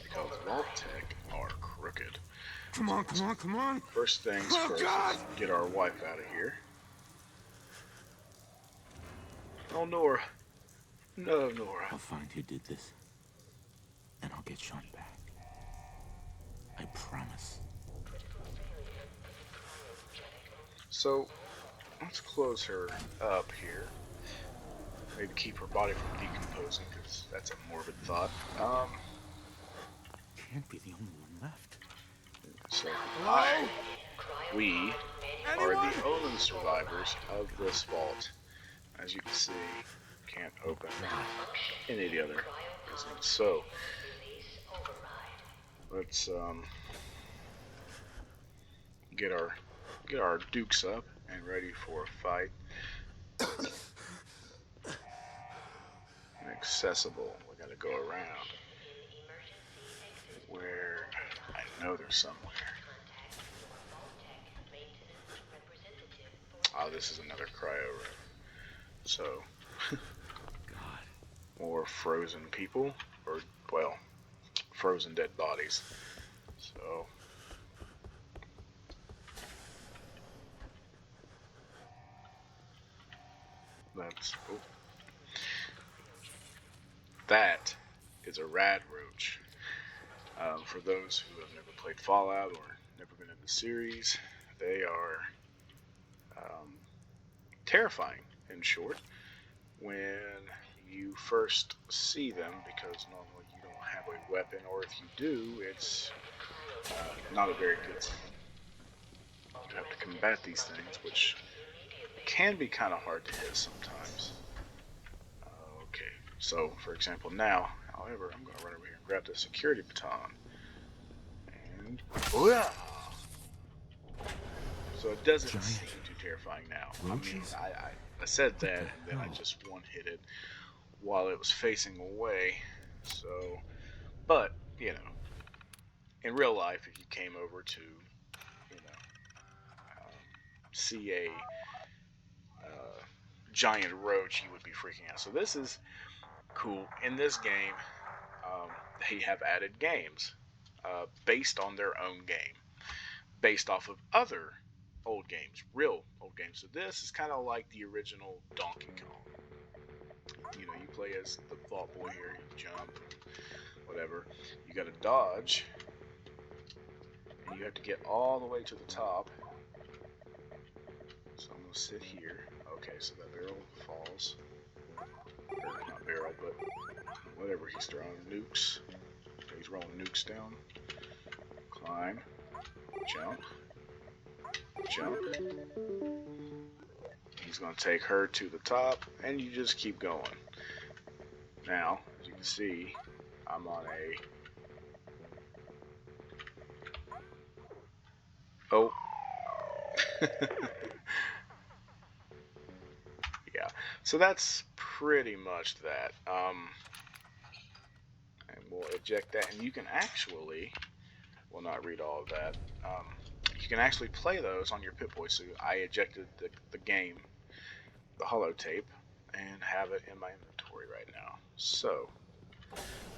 C: Because Vault Tech are crooked.
J: Come on, come on, come on.
C: First things
J: Oh,
C: first,
J: God!
C: get our wife out of here. Oh, Nora. No, Nora.
J: I'll find who did this. And I'll get Sean back. I promise.
C: So, let's close her up here. Maybe keep her body from decomposing, because that's a morbid thought.
J: Can't be the only one left.
C: So
J: Hello?
C: we are the only survivors of this vault. As you can see, can't open any of the other prisons. So, let's get our dukes up and ready for a fight. Accessible. We gotta go around. Where I know there's somewhere. Oh, this is another cryo room. So,
K: God.
C: more frozen people, or, well, frozen dead bodies. So, that's, oh. That is a rad roach. For those who have never played Fallout or never been in the series, they are terrifying, in short, when you first see them, because normally you don't have a weapon, or if you do, it's not a very good thing. You have to combat these things, which can be kind of hard to hit sometimes. Okay, so for example now, however, I'm going to run over here and grab the security baton. And, booyah! So it doesn't seem too terrifying now.
K: Roaches?
C: I mean, I said that, and then I just one-hit it while it was facing away. So, but, you know, in real life, if you came over to, you know, see a giant roach, you would be freaking out. So this is cool. In this game, they have added games based on their own game, based off of other old games, real old games. So this is kind of like the original Donkey Kong. You know, you play as the Vault Boy here, you jump, whatever. You gotta dodge, and you have to get all the way to the top. So I'm gonna sit here. Okay, so that barrel falls. Or not barrel, but whatever he's throwing. Nukes. He's rolling nukes down. Climb. Jump. Jump. He's going to take her to the top, and you just keep going. Now, as you can see, I'm on a... Oh. Yeah, so that's pretty much that. And we'll eject that, and you can actually... We'll not read all of that. You can actually play those on your Pip-Boy suit. I ejected the game, the holotape, and have it in my inventory right now. So,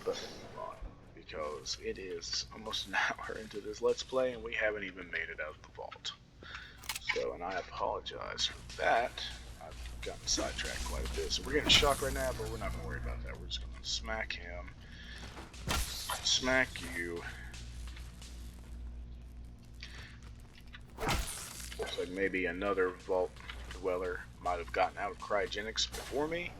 C: let's move on, because it is almost an hour into this Let's Play, and we haven't even made it out of the vault. So, and I apologize for that. I've gotten sidetracked quite a bit. So we're getting shocked right now, but we're not going to worry about that. We're just going to smack him. Smack you. Looks like maybe another vault dweller might have gotten out of cryogenics before me,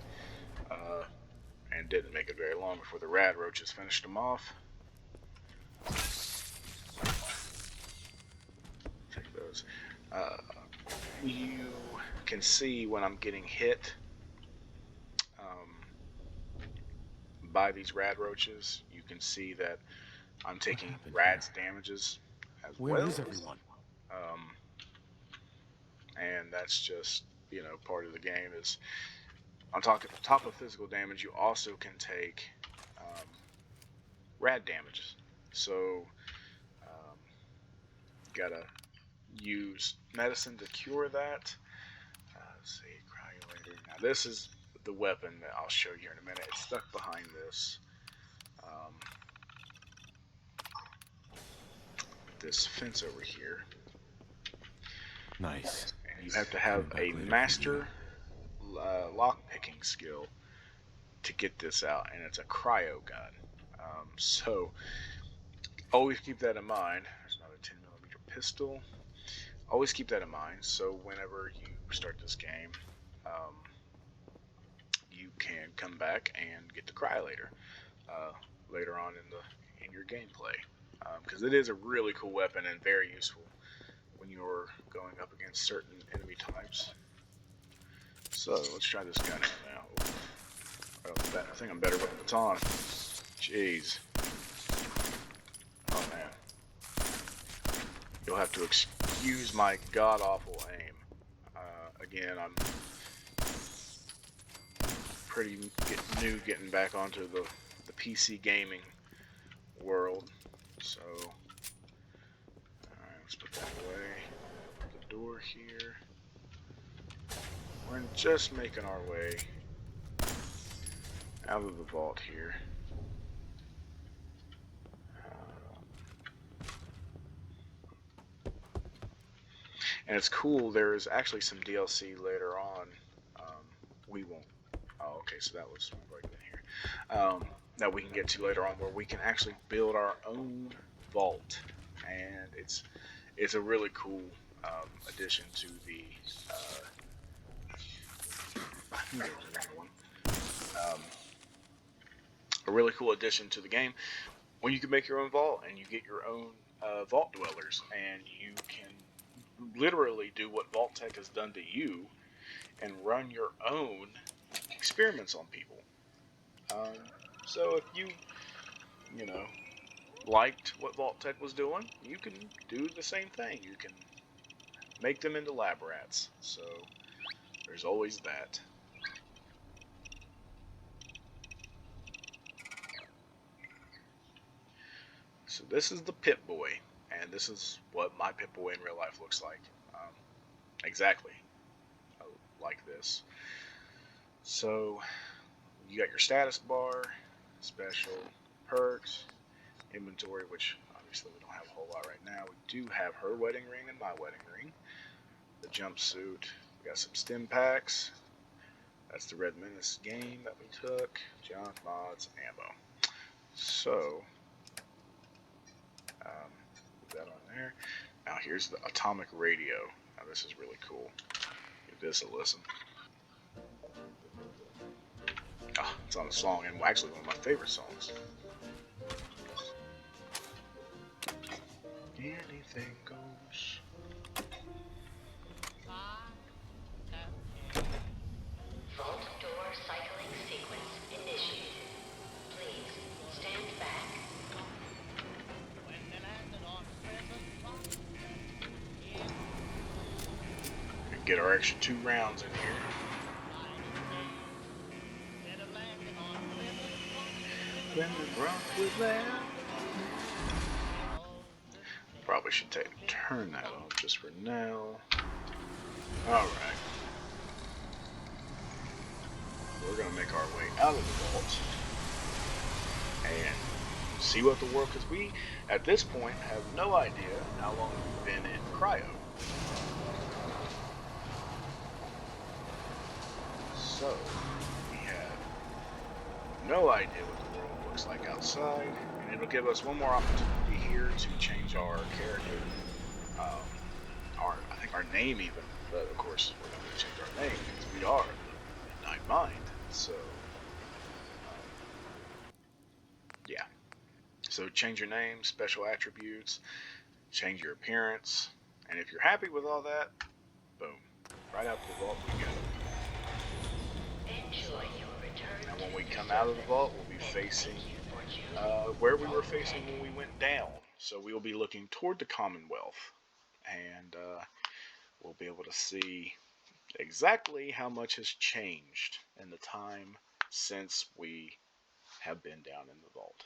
C: and didn't make it very long before the rad roaches finished him off. Take those. You can see when I'm getting hit by these rad roaches. You can see that I'm taking rad's damages as well.
K: Where is everyone?
C: And that's just, you know, part of the game. Is on top of physical damage, you also can take rad damages. So gotta use medicine to cure that. Let's see, cryolator. Now this is the weapon that I'll show you in a minute. It's stuck behind this fence over here.
B: Nice.
C: And you have to have a master lock-picking skill to get this out, and it's a cryo gun. So always keep that in mind. There's another 10mm pistol. Always keep that in mind. So whenever you start this game, you can come back and get the cryolator later on in your gameplay, because it is a really cool weapon and very useful when you're going up against certain enemy types. So let's try this gun out now. I think I'm better with the baton. Jeez. Oh man. You'll have to excuse my god-awful aim. Again, I'm pretty new getting back onto the PC gaming world. So, alright, let's put that away. The door here. we're just making our way out of the vault here. And it's cool, there is actually some DLC later on. We won't. Oh, okay, so that was right in here. That we can get to later on, where we can actually build our own vault, and it's a really cool addition to the. I think there was another one. A really cool addition to the game, when you can make your own vault and you get your own vault dwellers, and you can literally do what Vault Tech has done to you and run your own experiments on people. So if you know, liked what Vault Tech was doing, you can do the same thing. You can make them into lab rats. So there's always that. So this is the Pip-Boy, and this is what my Pip-Boy in real life looks like. Exactly like this. So you got your status bar, special, perks, inventory, which obviously we don't have a whole lot right now. We do have her wedding ring and my wedding ring. The jumpsuit. We got some stim packs. That's the Red Menace game that we took. Junk, mods, ammo. So, put that on there. Now here's the atomic radio. Now this is really cool. Give this a listen. Oh, it's on a song, and actually one of my favorite songs. Anything goes.
M: Vault door cycling sequence initiated. Please stand back.
C: And get our extra 2 rounds in here. Probably should turn that off just for now. Alright. We're going to make our way out of the vault and see what the world, because we, at this point, have no idea how long we've been in cryo. So, we have no idea what the world looks like outside, and it'll give us one more opportunity here to change our character, I think our name even, but of course we're not going to change our name because we are the MidKnight Mind. So, yeah. So change your name, special attributes, change your appearance, and if you're happy with all that, boom, right out the vault we go.
M: Enjoy your return.
C: And when we come out of the vault, we'll be facing where we were facing when we went down. So we will be looking toward the Commonwealth, and we'll be able to see exactly how much has changed in the time since we have been down in the vault.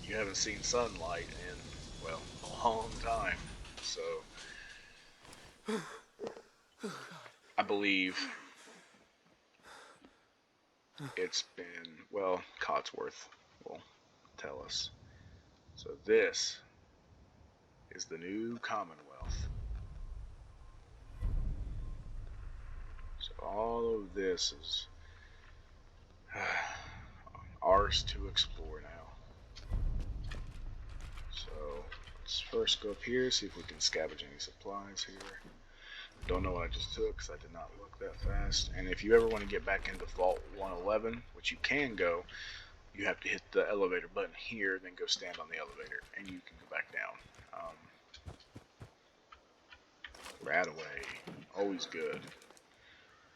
C: You haven't seen sunlight in, well, a long time, so I believe it's been, well, Cotsworth will tell us. So this is the new Commonwealth. So all of this is ours to explore now. So let's first go up here, see if we can scavenge any supplies here. Don't know what I just took because I did not look that fast. And if you ever want to get back into Vault 111, which you can go, you have to hit the elevator button here, then go stand on the elevator, and you can go back down. Radaway, always good.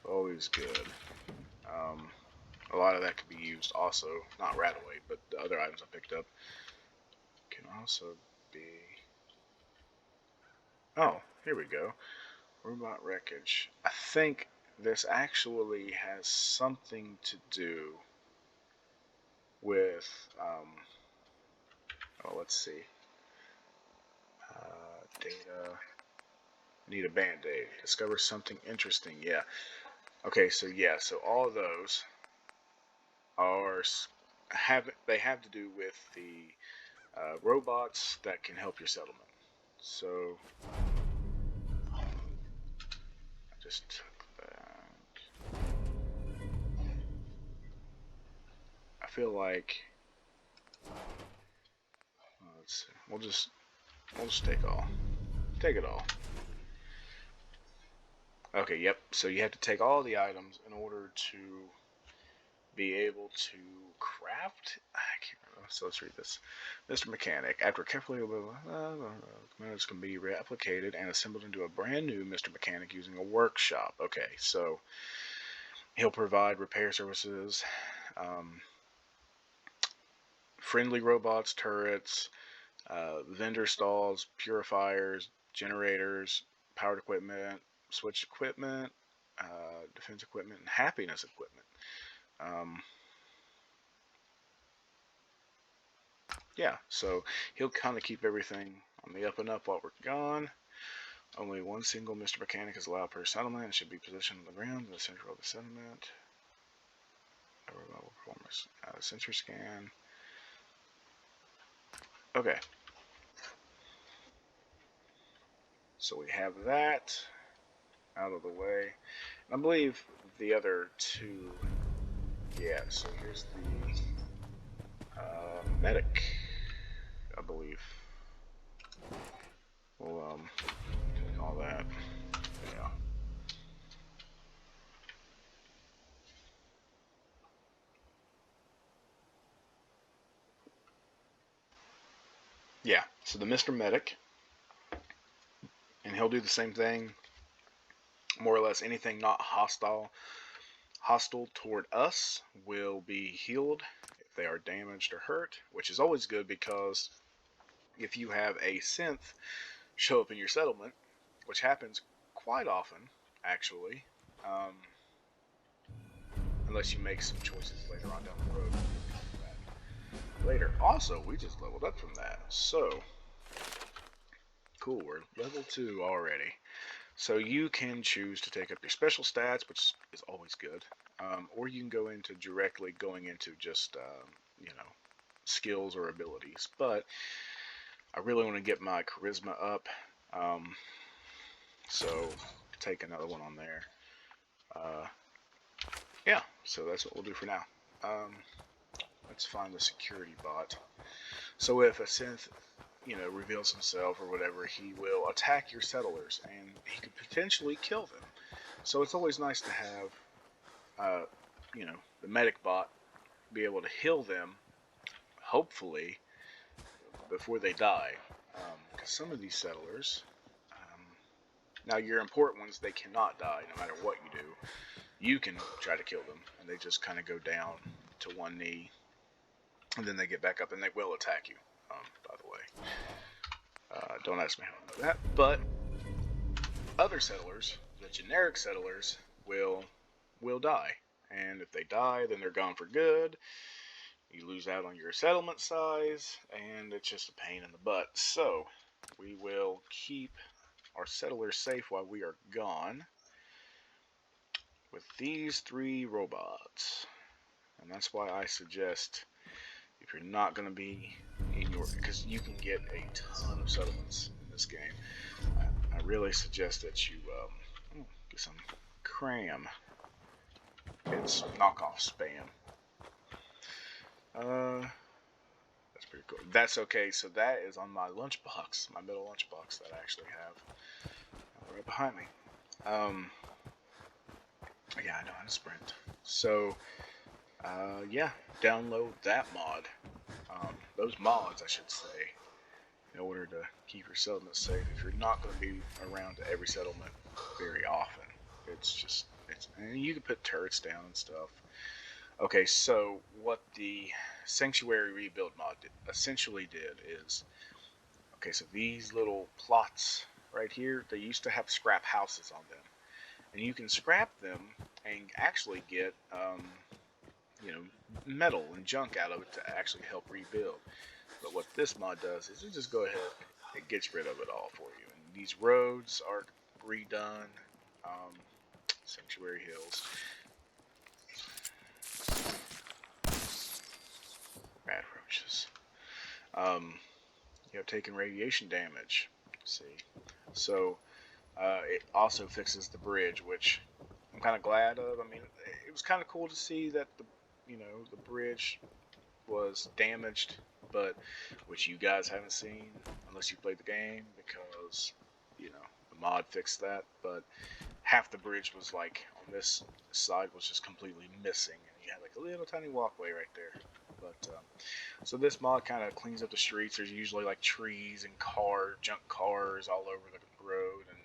C: Always good. A lot of that could be used also, not Radaway, but the other items I picked up can also be... Oh, here we go. Robot wreckage. I think this actually has something to do with, oh, let's see. Data. Need a band-aid. Discover something interesting. Yeah. Okay, so yeah, so all of those are they have to do with the robots that can help your settlement. So I just took that. I feel like let's see. We'll just take it all. Okay, yep. So you have to take all the items in order to be able to craft. I can't remember. So let's read this. Mr. Mechanic. After carefully components can be replicated and assembled into a brand new Mr. Mechanic using a workshop. Okay, so he'll provide repair services, friendly robots, turrets, vendor stalls, purifiers, generators, powered equipment, switch equipment, defense equipment, and happiness equipment. Yeah, so he'll kind of keep everything on the up and up while we're gone. Only one single Mr. Mechanic is allowed per settlement and should be positioned on the ground in the center of the settlement. Level performance. Sensor scan. Okay. So we have that out of the way. I believe the other two. Yeah, so here's the medic, I believe. We'll take all that. Yeah. Yeah, so the Mr. Medic, and he'll do the same thing, more or less. Anything not hostile toward us will be healed if they are damaged or hurt, which is always good because if you have a synth show up in your settlement, which happens quite often, actually, unless you make some choices later on down the road. Later. Also, we just leveled up from that, so cool, we're level 2 already. So you can choose to take up your special stats, which is always good, or you can go into directly going into just skills or abilities. But I really want to get my charisma up, so take another one on there. Yeah, so that's what we'll do for now. Let's find the security bot. So if a synth reveals himself or whatever, he will attack your settlers and he could potentially kill them. So it's always nice to have, the medic bot be able to heal them, hopefully, before they die. Because some of these settlers, now your important ones, they cannot die no matter what you do. You can try to kill them and they just kind of go down to one knee and then they get back up and they will attack you, by the way. Don't ask me how I know that, but other settlers, the generic settlers, will die. And if they die, then they're gone for good. You lose out on your settlement size, and it's just a pain in the butt. So, we will keep our settlers safe while we are gone with these 3 robots. And that's why I suggest, if you're not going to be in your, because you can get a ton of settlements in this game, I really suggest that you get some cram. It's knockoff spam. That's pretty cool. That's okay. So that is on my lunchbox, my middle lunchbox that I actually have right behind me. Yeah, I know how to sprint. So, yeah, download that mod. Those mods, I should say, in order to keep your settlement safe. If you're not going to be around to every settlement very often, and you can put turrets down and stuff. Okay, so what the Sanctuary Rebuild mod essentially did is, okay, so these little plots right here, they used to have scrap houses on them. And you can scrap them and actually get, metal and junk out of it to actually help rebuild. But what this mod does is it just go ahead, it gets rid of it all for you. And these roads are redone. Sanctuary Hills. Rat roaches. You have taken radiation damage. Let's see. So it also fixes the bridge, which I'm kind of glad of. I mean, it was kind of cool to see that the bridge was damaged, but which you guys haven't seen unless you played the game, because the mod fixed that. But half the bridge was like on this side was just completely missing, and you had like a little tiny walkway right there. But so this mod kind of cleans up the streets. There's usually like trees and junk cars all over the road, and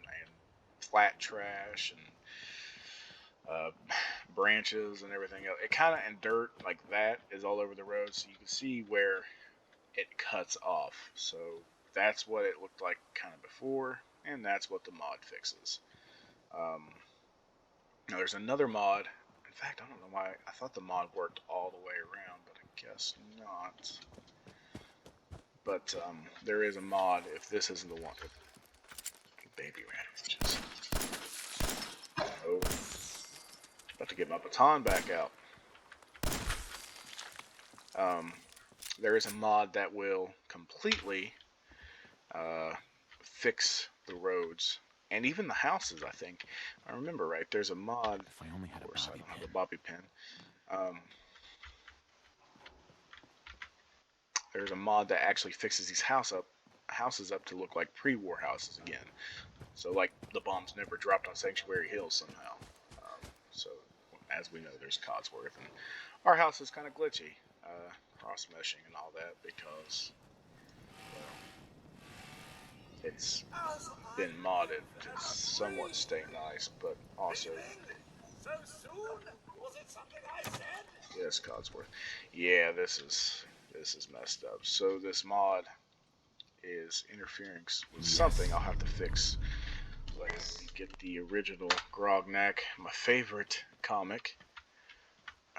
C: flat trash and branches and everything else. It kind of, and dirt like that is all over the road, so you can see where it cuts off. So that's what it looked like kind of before, and that's what the mod fixes. Now there's another mod. In fact, I don't know why. I thought the mod worked all the way around, but I guess not. But there is a mod, if this isn't the one. Baby radishes. Oh. About to get my baton back out. There is a mod that will completely fix the roads and even the houses, I think. I remember right. There's a mod.
J: If I only had
C: of course,
J: a
C: I
J: bobby
C: don't have
J: pin.
C: a bobby pin. There's a mod that actually fixes these houses up to look like pre-war houses again. So like the bombs never dropped on Sanctuary Hills somehow. So as we know, there's Codsworth, and our house is kind of glitchy, cross meshing and all that, because it's been modded to somewhat stay nice, but also.
A: So soon? Was it something I said?
C: Yes, Codsworth. Yeah, this is messed up. So this mod is interfering with something I'll have to fix. Let's get the original Grognak, my favorite comic.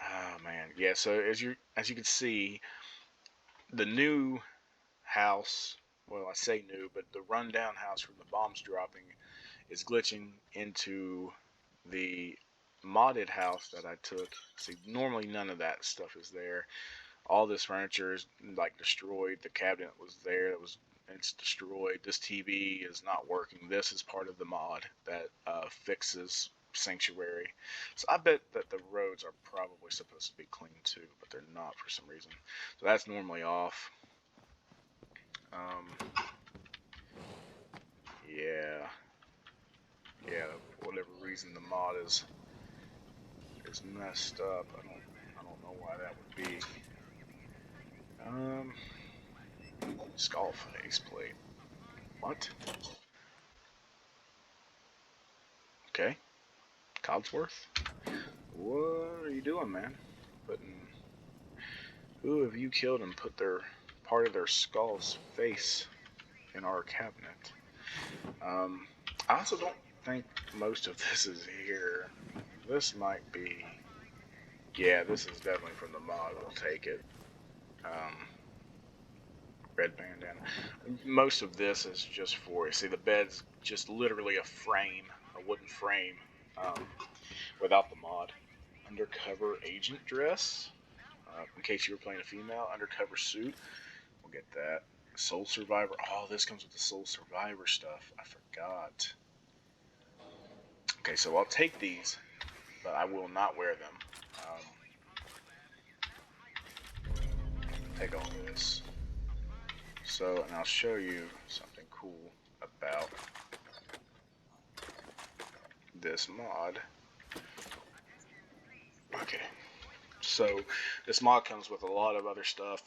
C: Oh man, yeah. So as you can see, the new house. Well, I say new, but the rundown house from the bombs dropping is glitching into the modded house that I took. See, normally none of that stuff is there. All this furniture is like destroyed. The cabinet was there. It's destroyed. This TV is not working. This is part of the mod that fixes Sanctuary. So I bet that the roads are probably supposed to be clean too, but they're not for some reason. So that's normally off. Yeah. For whatever reason, the mod is messed up. I don't know why that would be. Skull faceplate. What? Okay. Codsworth? What are you doing, man? Who have you killed and put part of their skull's face in our cabinet? I also don't think most of this is here. This might be. Yeah, this is definitely from the mod. We'll take it. Red bandana. Most of this is just for. See, the bed's just literally a wooden frame, without the mod. Undercover agent dress. In case you were playing a female, undercover suit. We'll get that. Soul Survivor. Oh, this comes with the Soul Survivor stuff. I forgot. Okay, so I'll take these, but I will not wear them. Take all this. So, and I'll show you something cool about this mod. Okay, so this mod comes with a lot of other stuff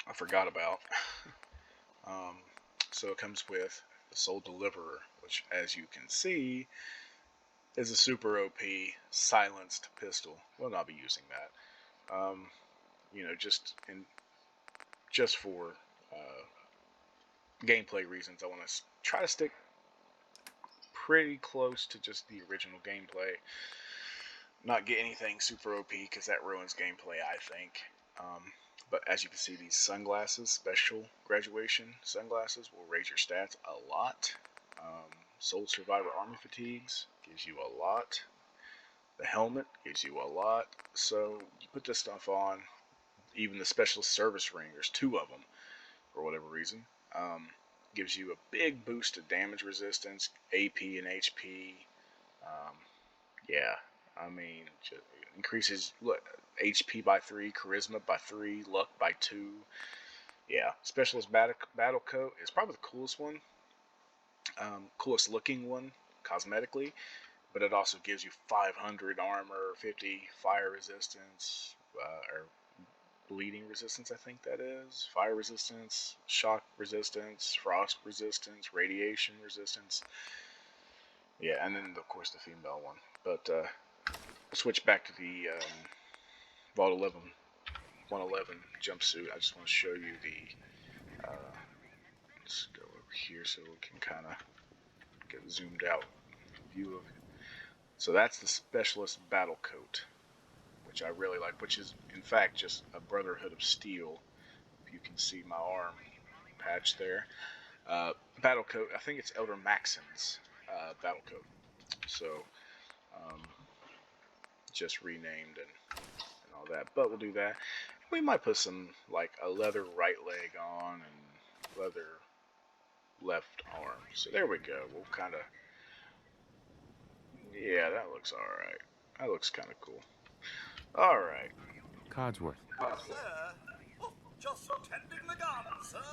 C: I forgot about. So it comes with the Soul Deliverer, which, as you can see, is a super OP silenced pistol. We'll not be using that. Just for gameplay reasons, I want to try to stick pretty close to just the original gameplay. Not get anything super OP, because that ruins gameplay, I think. But as you can see, these sunglasses, special graduation sunglasses, will raise your stats a lot. Soul Survivor Army Fatigues gives you a lot. The helmet gives you a lot. So you put this stuff on, even the Special Service Ring, there's 2 of them for whatever reason, gives you a big boost to damage resistance, AP and HP. Yeah, I mean, increases HP by 3, Charisma by 3, Luck by 2. Yeah, Specialist Battle Coat is probably the coolest one, coolest looking one cosmetically, but it also gives you 500 armor, 50 fire resistance, or bleeding resistance, I think that is, fire resistance, shock resistance, frost resistance, radiation resistance. Yeah, and then of course the female one. But switch back to the Vault 111 jumpsuit. I just want to show you the. Let's go over here so we can kind of get a zoomed out view of it. So that's the Specialist Battle Coat, which I really like, which is in fact just a Brotherhood of Steel. If you can see my arm patch there. Battle Coat, I think it's Elder Maxon's Battle Coat. So just renamed and all that, but we'll do that. We might put some like a leather right leg on and leather left arm. So there we go. We'll kind of, yeah, that looks all right. That looks kind of cool. All right.
B: Codsworth.
N: Sir, oh, just tending the garden, sir.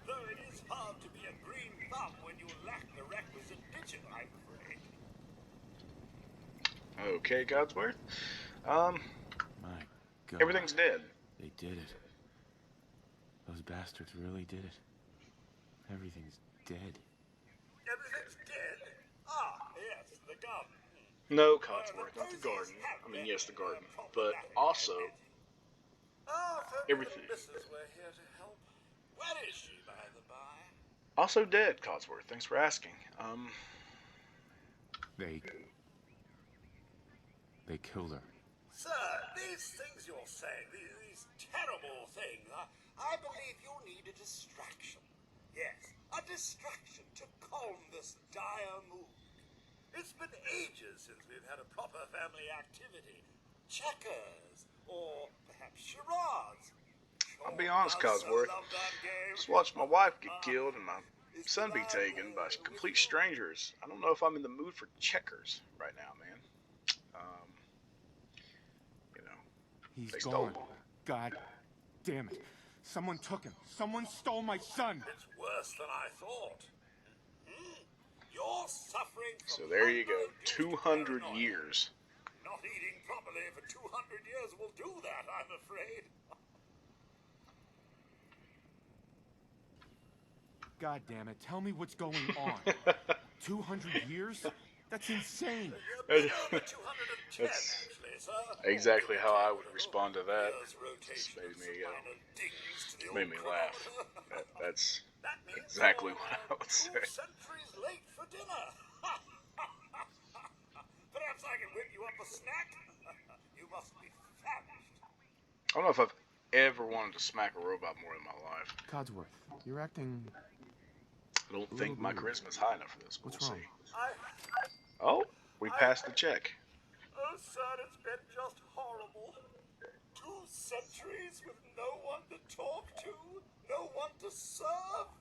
N: Though it is hard to be a green thumb when you lack the requisite digit, I'm afraid.
C: Okay, Codsworth.
B: My God.
C: Everything's dead.
B: They did it. Those bastards really did it. Everything's dead.
N: Everything's dead? Ah, yes, the garden.
C: No, Codsworth, not the garden. I mean, yes, the garden, but also everything.
N: We're here to help. Where is she, by the by?
C: Also dead, Codsworth. Thanks for asking.
B: They killed her.
N: Sir, these things you're saying, these terrible things, I believe you need a distraction. Yes, a distraction to calm this dire mood. It's been ages since we've had a proper family activity. Checkers, or perhaps charades.
C: I'll be honest, Codsworth. Just watched my wife get killed and my son be taken by complete strangers. I don't know if I'm in the mood for checkers right now, man.
K: He's
C: they
K: gone.
C: stole him.
K: God damn it. Someone took him. Someone stole my son.
N: It's worse than I thought. You're suffering from
C: So there you go. 200 years.
N: Not eating properly for 200 years will do that, I'm afraid.
K: God damn it. Tell me what's going on. 200 years? That's insane.
C: That's exactly how I would respond to that. Just made me laugh. That's exactly what I would say.
N: 2 centuries late for dinner. Perhaps I can whip you up a snack. You must be famished.
C: I don't know if I've ever wanted to smack a robot more in my life.
B: Codsworth, you're acting...
C: I don't think my charisma's high enough for this. We'll
B: What's wrong?
C: See. Oh, we passed the check.
N: Oh, sir, it's been just horrible. 2 centuries with no one to talk to, no one to serve.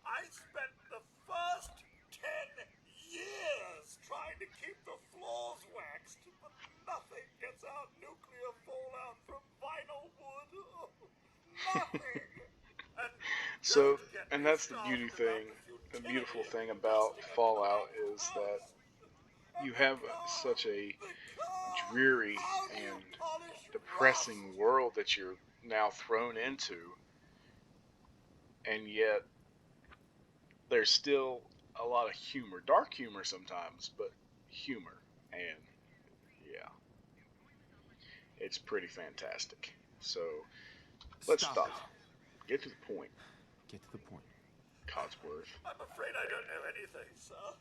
N: I spent the first 10 years trying to keep the floors waxed, but nothing gets out nuclear fallout from vinyl wood. Nothing.
C: And that's the the beautiful thing about Fallout is that you have such a dreary and depressing world that you're now thrown into, and yet there's still a lot of humor, dark humor sometimes, but humor, and yeah, it's pretty fantastic. So let's stop. Get to the point.
B: Get to the point.
C: Codsworth.
N: I'm afraid I don't know anything, sir.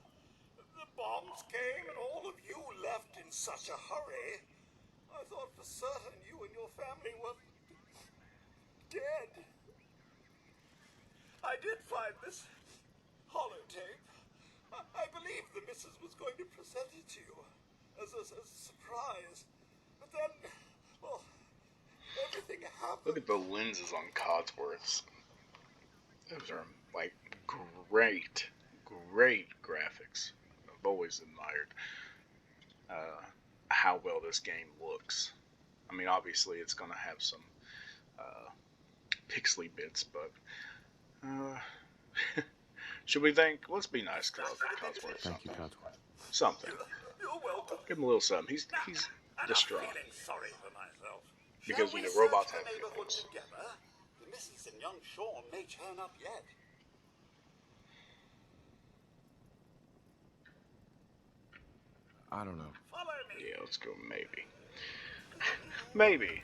N: The bombs came and all of you left in such a hurry. I thought for certain you and your family were dead. I did find this holotape. I believe the missus was going to present it to you as a surprise. But then, well, everything happened.
C: Look at the lenses on Codsworth's. Those are like great graphics. I've always admired how well this game looks. I mean, obviously it's gonna have some pixely bits, but should we thank? Let's be nice to Codsworth.
B: Thank you, Codsworth.
C: Something.
N: You're welcome.
C: Give him a little something. He's
N: And
C: distraught
N: I'm feeling sorry for myself.
C: because
N: Shall
C: you know
N: we
C: robots
N: search
C: have
N: the neighborhood
C: feelings.
N: together? The missus and young Sean may turn up yet.
B: I don't know.
N: Follow me.
C: Yeah, let's go. Maybe. Maybe.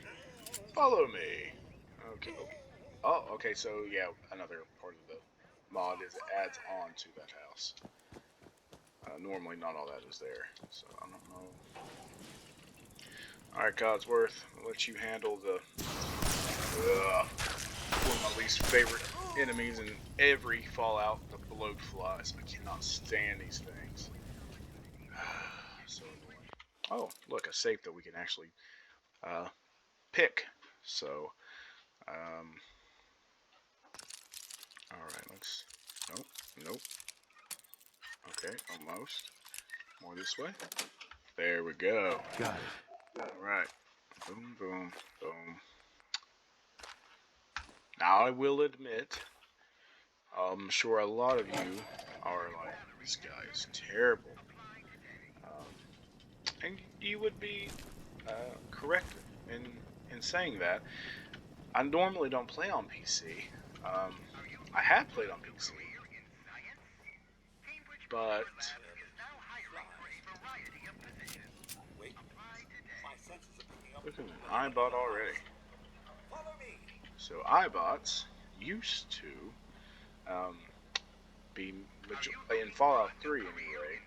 C: Follow me. Okay. Oh, okay. So yeah, another part of the mod is it adds on to that house. Normally, not all that is there, so I don't know. All right, Codsworth, I'll let you handle the one of my least favorite enemies in every Fallout, the bloat flies. I cannot stand these things. So annoying. Oh, look, a safe that we can actually pick. So, alright, let's, nope. Okay, almost. More this way. There we go.
B: Got it.
C: Alright. Boom, boom, boom. Now I will admit, I'm sure a lot of you are like, this guy is terrible. And you would be correct in saying that. I normally don't play on PC. I have played on PC, but look at an iBot already. So iBots used to be in Fallout 3 anyway.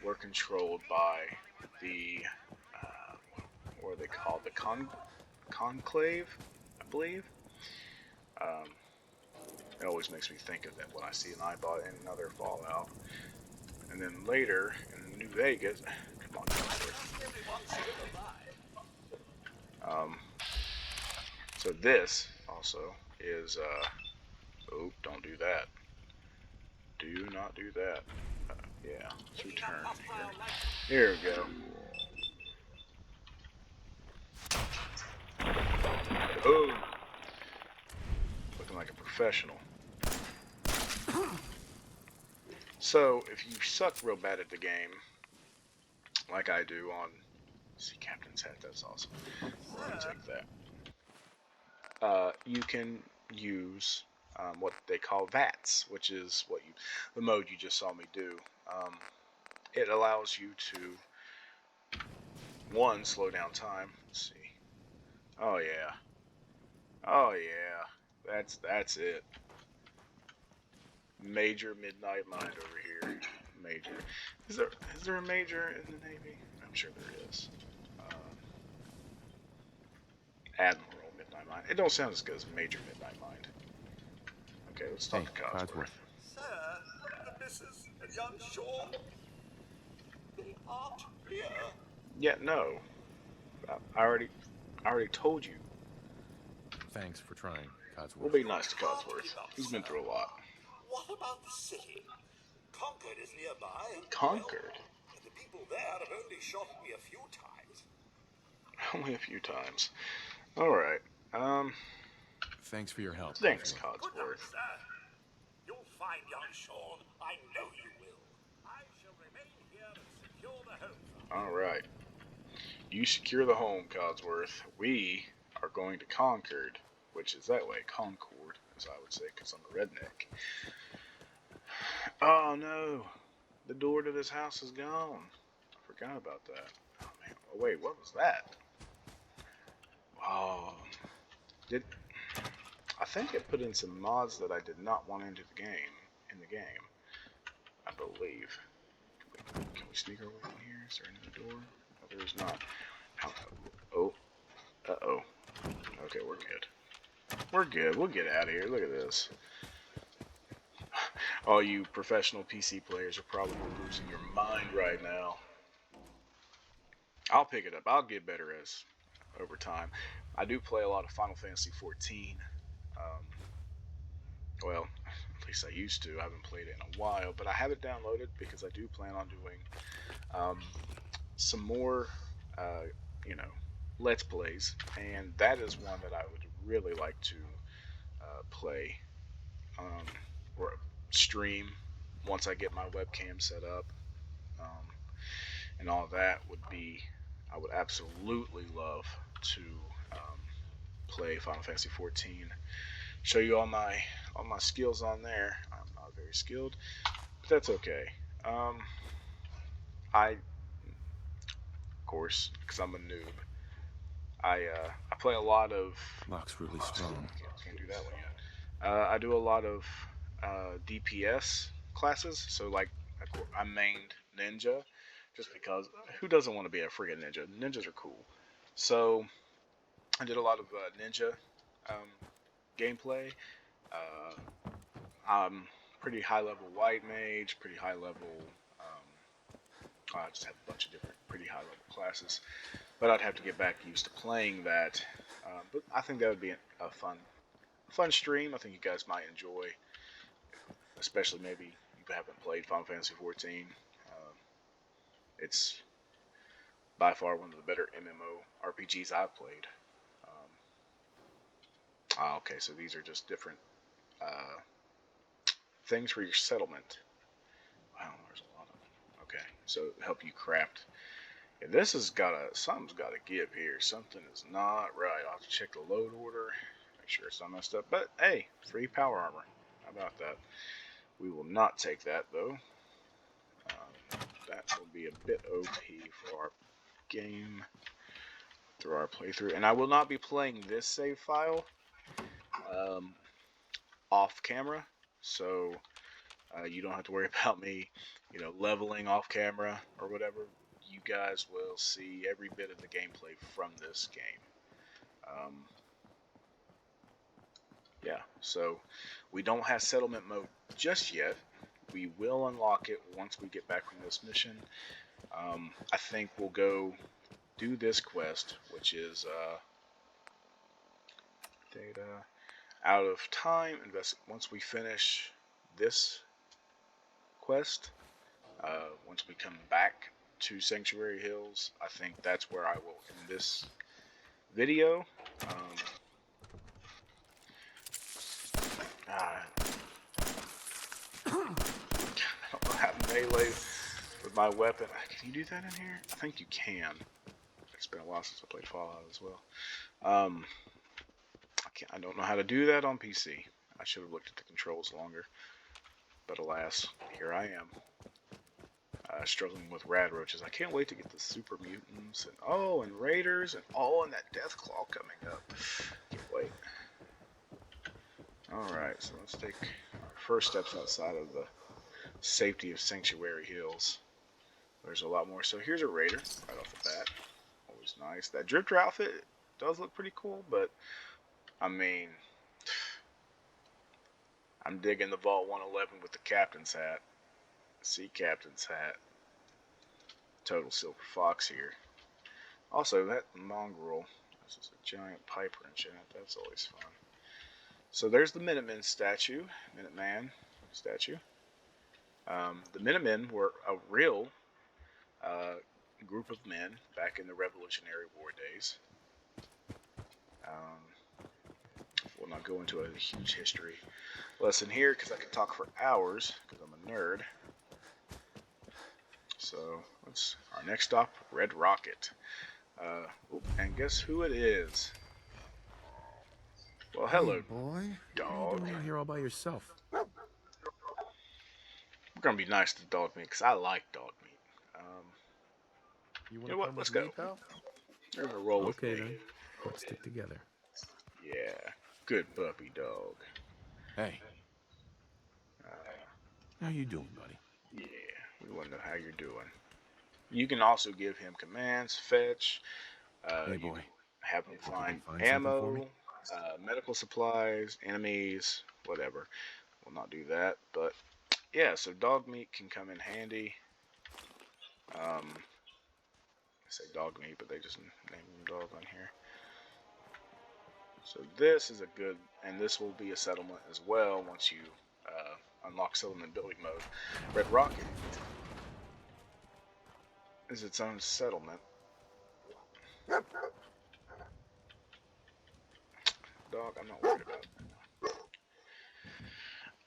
C: Were controlled by the what are they called? The conclave, I believe. It always makes me think of that when I see an iBot in another Fallout. And then later in New Vegas, come on. So this also is oh, don't do that. Do not do that. Yeah, let's return here. Here we go. Oh, looking like a professional. So, if you suck real bad at the game, like I do on see Captain's hat, that's awesome. Let me take that. You can use what they call VATS, which is what the mode you just saw me do. It allows you to, one, slow down time. Let's see. Oh yeah. Oh yeah. That's it. Major MidKnight mind over here. Major. Is there a major in the Navy? I'm sure there is. Admiral MidKnight mind. It don't sound as good as Major MidKnight mind. Okay, let's talk to Codsworth.
N: Sir, the missus and young Sean, they aren't here.
C: Yeah, no. I already told you.
B: Thanks for trying, Codsworth.
C: We'll be nice to Codsworth. He's been through a lot.
N: What about the city? Concord is nearby. And
C: Concord?
N: Well, the people there have only shot at me a few times.
C: Only a few times. Alright.
B: Thanks for your help.
C: Thanks,
N: Good
C: Codsworth.
N: luck, sir. You'll find young Sean. I know you will. I shall remain here and secure the home.
C: Alright. You secure the home, Codsworth. We are going to Concord, which is that way. Concord, as I would say, because I'm a redneck. Oh no. The door to this house is gone. I forgot about that. Oh man. Oh, wait, what was that? Oh. I think it put in some mods that I did not want into the game. I believe. Can we sneak our way in here? Is there another door? No, there is not. Oh. Uh-oh. Okay, we're good. We're good. We'll get out of here. Look at this. All you professional PC players are probably losing your mind right now. I'll pick it up. I'll get better as over time. I do play a lot of Final Fantasy 14. Well, at least I used to. I haven't played it in a while, but I have it downloaded because I do plan on doing some more, you know, Let's Plays, and that is one that I would really like to play or stream once I get my webcam set up, and all that would be. I would absolutely love to play Final Fantasy 14. Show you all my skills on there. I'm not very skilled, but that's okay. I, of course, because I'm a noob, I play a lot of.
B: Lock's really strong.
C: Can't do that one yet. I do a lot of DPS classes. So like I mained ninja, just because who doesn't want to be a friggin' ninja? Ninjas are cool. So I did a lot of ninja gameplay. I'm pretty high level white mage, pretty high level. I just have a bunch of different pretty high level classes, but I'd have to get back used to playing that. But I think that would be a fun stream. I think you guys might enjoy, especially maybe you haven't played Final Fantasy 14. It's by far one of the better MMO RPGs I've played. Okay, so these are just different things for your settlement. Wow, there's a lot of them. Okay, so help you craft. Yeah, this has something's gotta give here. Something is not right. I'll have to check the load order, make sure it's not messed up. But hey, free power armor. How about that? We will not take that though. That will be a bit OP for our game through our playthrough, and I will not be playing this save file off camera, so you don't have to worry about me, leveling off camera or whatever. You guys will see every bit of the gameplay from this game. Yeah, so we don't have settlement mode just yet. We will unlock it once we get back from this mission. I think we'll go do this quest, which is data out of time. Once we finish this quest, once we come back to Sanctuary Hills, I think that's where I will end this video. I don't know how to melee with my weapon. Can you do that in here? I think you can. It's been a while since I played Fallout as well. I don't know how to do that on PC. I should have looked at the controls longer. But alas, here I am. Struggling with rad roaches. I can't wait to get the super mutants and raiders and that death claw coming up. Can't wait. Alright, so let's take our first steps outside of the safety of Sanctuary Hills. There's a lot more. So here's a raider right off the bat. Always nice. That drifter outfit does look pretty cool, but I mean, I'm digging the Vault 111 with the captain's hat. Sea captain's hat. Total Silver Fox here. Also, that mongrel. This is a giant pipe wrench in it. That's always fun. So there's the Minuteman statue. Minuteman statue. The Minutemen were a real group of men back in the Revolutionary War days. We'll not go into a huge history lesson here because I could talk for hours because I'm a nerd. So our next stop, Red Rocket. And guess who it is? Well, hello,
J: hey, boy.
C: dog.
J: What are you doing out here all by yourself?
C: We're gonna be nice to dog meat because I like dog meat. You know what? Let's go. You're gonna roll with me.
J: Okay then. Let's stick together.
C: Yeah, good puppy dog.
B: Hey. How you doing, buddy?
C: Yeah, we want to know how you're doing. You can also give him commands, fetch.
B: Hey, boy.
C: Have him find
J: something for
C: ammo.
J: me?
C: medical supplies, enemies, whatever. We'll not do that, but yeah, so dog meat can come in handy. I say dog meat, but they just name them dog on here. So this is a good, and this will be a settlement as well once you unlock settlement building mode. Red Rocket is its own settlement. Dog, I'm not worried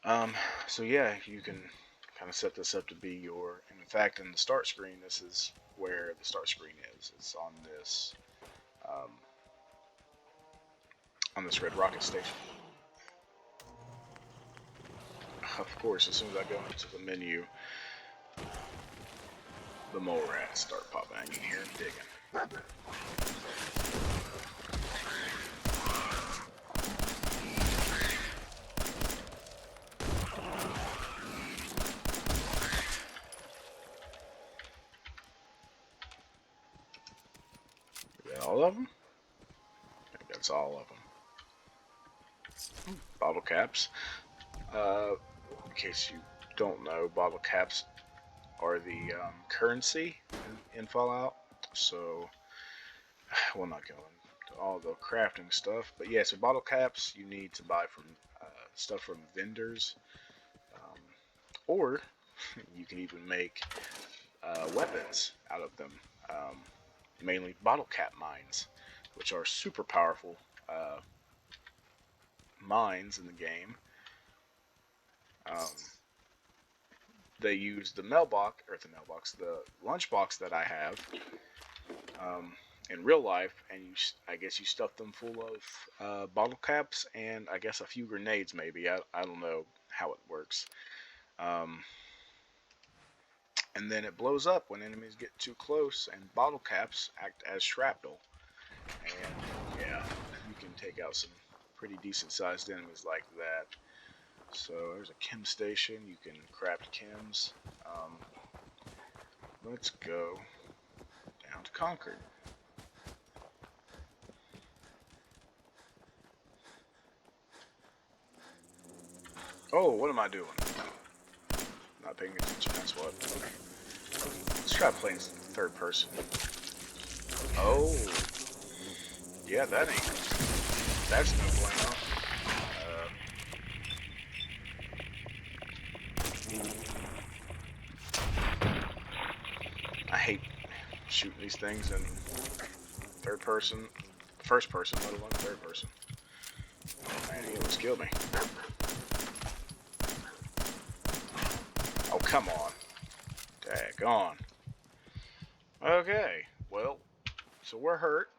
C: about. So yeah, you can kind of set this up to be your, and in fact, in the start screen, this is where the start screen is. It's on this Red Rocket station. Of course, as soon as I go into the menu, the mole rats start popping out. You can hear them digging. All of them? I think that's all of them. Bottle caps. In case you don't know, bottle caps are the currency in Fallout. So, we'll not go into all the crafting stuff. But yeah, so bottle caps you need to buy from stuff from vendors. Or you can even make weapons out of them. Mainly bottle cap mines, which are super powerful mines in the game. They use the lunchbox that I have in real life, and I guess you stuff them full of bottle caps and I guess a few grenades maybe. I don't know how it works. And then it blows up when enemies get too close, and bottle caps act as shrapnel. And yeah, you can take out some pretty decent sized enemies like that. So there's a chem station, you can craft chems. Let's go down to Concord. Oh, what am I doing? Not paying attention, that's what. Let's try playing third person. Oh. Yeah, that's no bueno. I hate shooting these things in third person, first person, let alone third person. Oh man, he almost killed me. Oh, come on. Daggone. Okay, well, so we're hurt.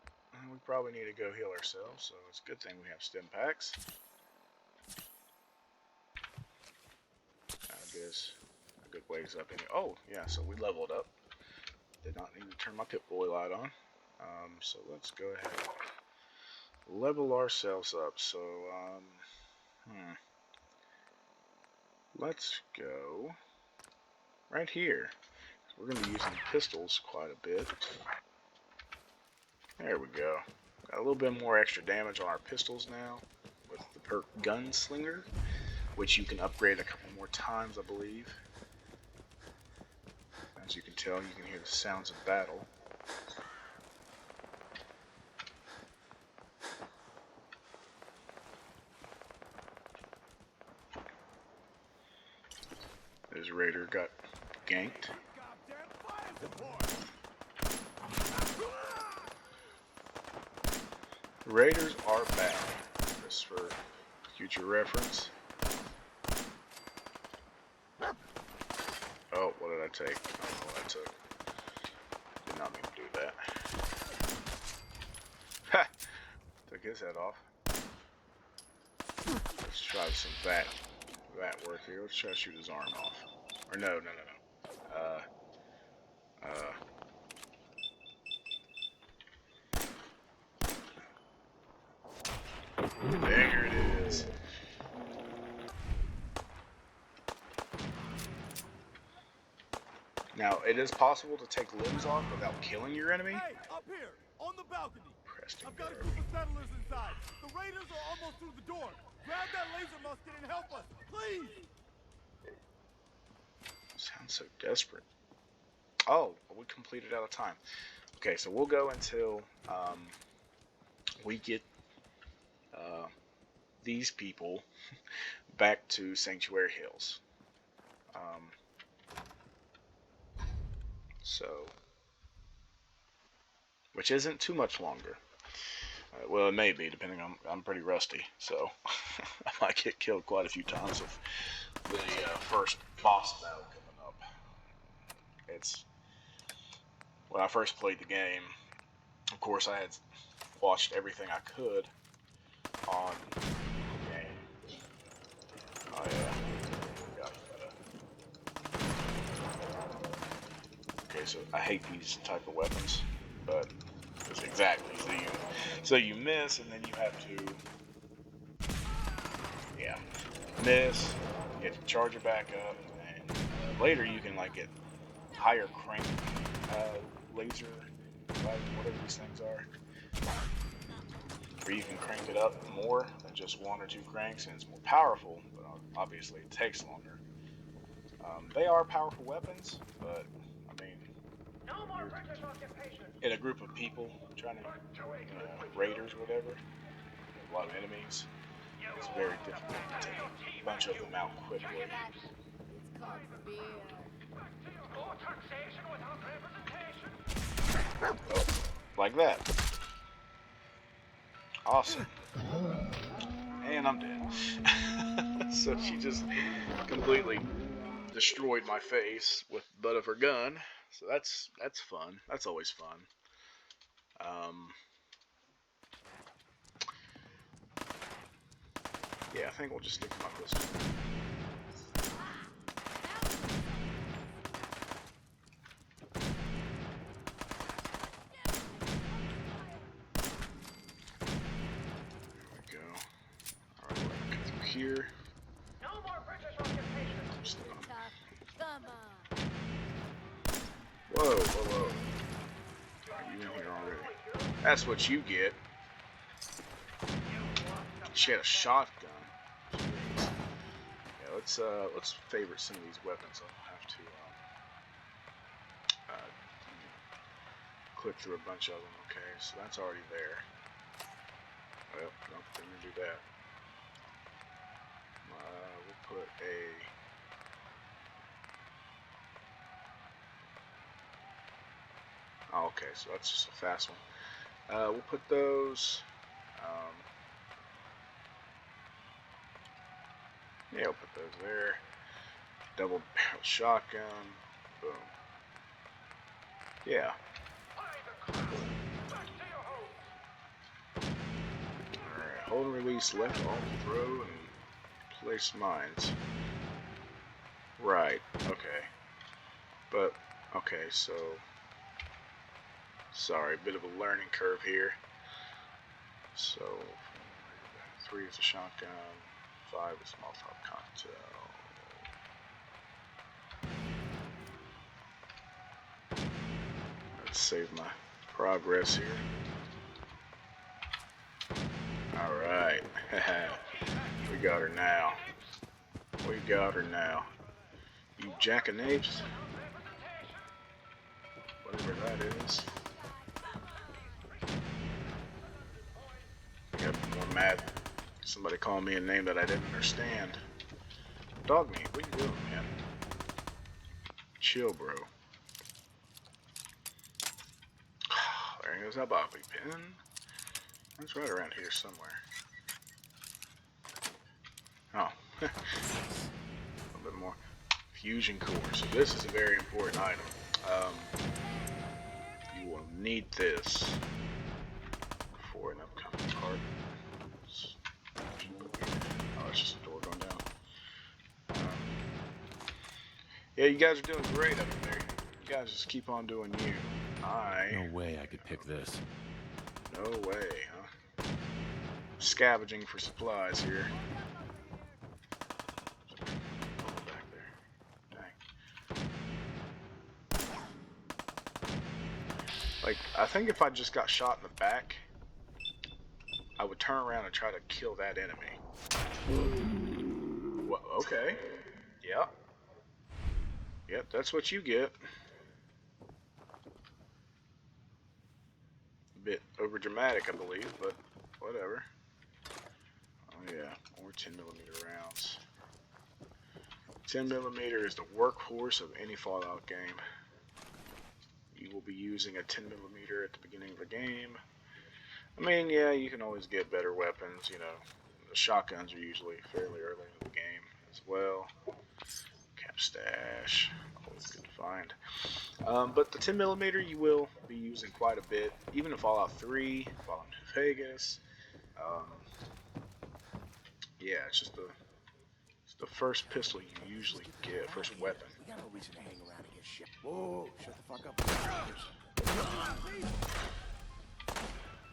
C: We probably need to go heal ourselves, so it's a good thing we have stim packs. I guess a good ways up in here. Oh, yeah, so we leveled up. Did not need to turn my Pip-Boy light on. So let's go ahead and level ourselves up. So, let's go right here. We're going to be using pistols quite a bit. There we go. Got a little bit more extra damage on our pistols now with the perk Gunslinger, which you can upgrade a couple more times, I believe. As you can tell, you can hear the sounds of battle. This raider got ganked. Raiders are bad, just for future reference. Oh, what did I take? I don't know what I took. Did not mean to do that. Ha! Took his head off. Let's try some that work here. Let's try to shoot his arm off. Or no. There it is. Now, it is possible to take limbs off without killing your enemy.
N: Hey, up here, on the balcony.
C: Resting
N: I've got a
C: guard.
N: group of settlers inside. The raiders are almost through the door. Grab that laser musket and help us, please.
C: Sounds so desperate. Oh, we completed out of time. Okay, so we'll go until we get these people back to Sanctuary Hills. So, which isn't too much longer. Well, it may be, depending on. I'm pretty rusty, so I might get killed quite a few times with the first boss battle coming up. It's when I first played the game. Of course, I had watched everything I could on the game. Oh yeah. Okay, so I hate these type of weapons, but it's exactly so you miss and then you have to miss, you have to charge it back up, and later you can like get higher crank laser, whatever these things are, where you can crank it up more than just one or two cranks, and it's more powerful, but obviously it takes longer. They are powerful weapons, but I mean, in a group of people trying to, raiders or whatever, a lot of enemies, it's very difficult to take a bunch of them out quickly. Oh, like that. Awesome. And I'm dead. So she just completely destroyed my face with the butt of her gun. So that's fun. That's always fun. Yeah, I think we'll just stick to my pistol. There we go. Alright, we're gonna cut through here.
L: No more British occupation. Come on.
C: Whoa. Are you in here already? That's what you get. She had a shotgun. Yeah, let's favorite some of these weapons. I'll have to click through a bunch of them. Okay, so that's already there. Well, no, didn't do that. We'll put a. Oh, okay, so that's just a fast one. We'll put those. Yeah, we'll put those there. Double barrel shotgun. Boom. Yeah. Alright, hold and release left alt throw and place mines. Right, okay. But, okay, so. Sorry, bit of a learning curve here. So, 3 is a shotgun, 5 is a Molotov cocktail. Let's save my progress here. Alright. We got her now. We got her now. You jackanapes. Whatever that is. I got more mad. Somebody called me a name that I didn't understand. Dog meat, what you doing, man? Chill, bro. There goes that bobby pin. It's right around here somewhere. Oh. A little bit more. Fusion core. So this is a very important item. You will need this for an upcoming part. Oh, it's just a door going down. Yeah, you guys are doing great up there. You guys just keep on doing you.
B: No way I could pick this.
C: No way, huh? Scavenging for supplies here. Back there. Dang. Like, I think if I just got shot in the back, would turn around and try to kill that enemy. Well, okay. Yeah. Yep, that's what you get. A bit over dramatic, I believe, but whatever. Oh yeah, more 10mm rounds. 10mm is the workhorse of any Fallout game. You will be using a 10mm at the beginning of the game. I mean, yeah, you can always get better weapons, you know. The shotguns are usually fairly early in the game as well. Cap stash, always good to find. But the 10mm you will be using quite a bit, even in Fallout 3, Fallout New Vegas. Yeah, it's just the first pistol you usually get, first weapon.
J: We got no reason to hang around and get shit. Whoa, shut the fuck up.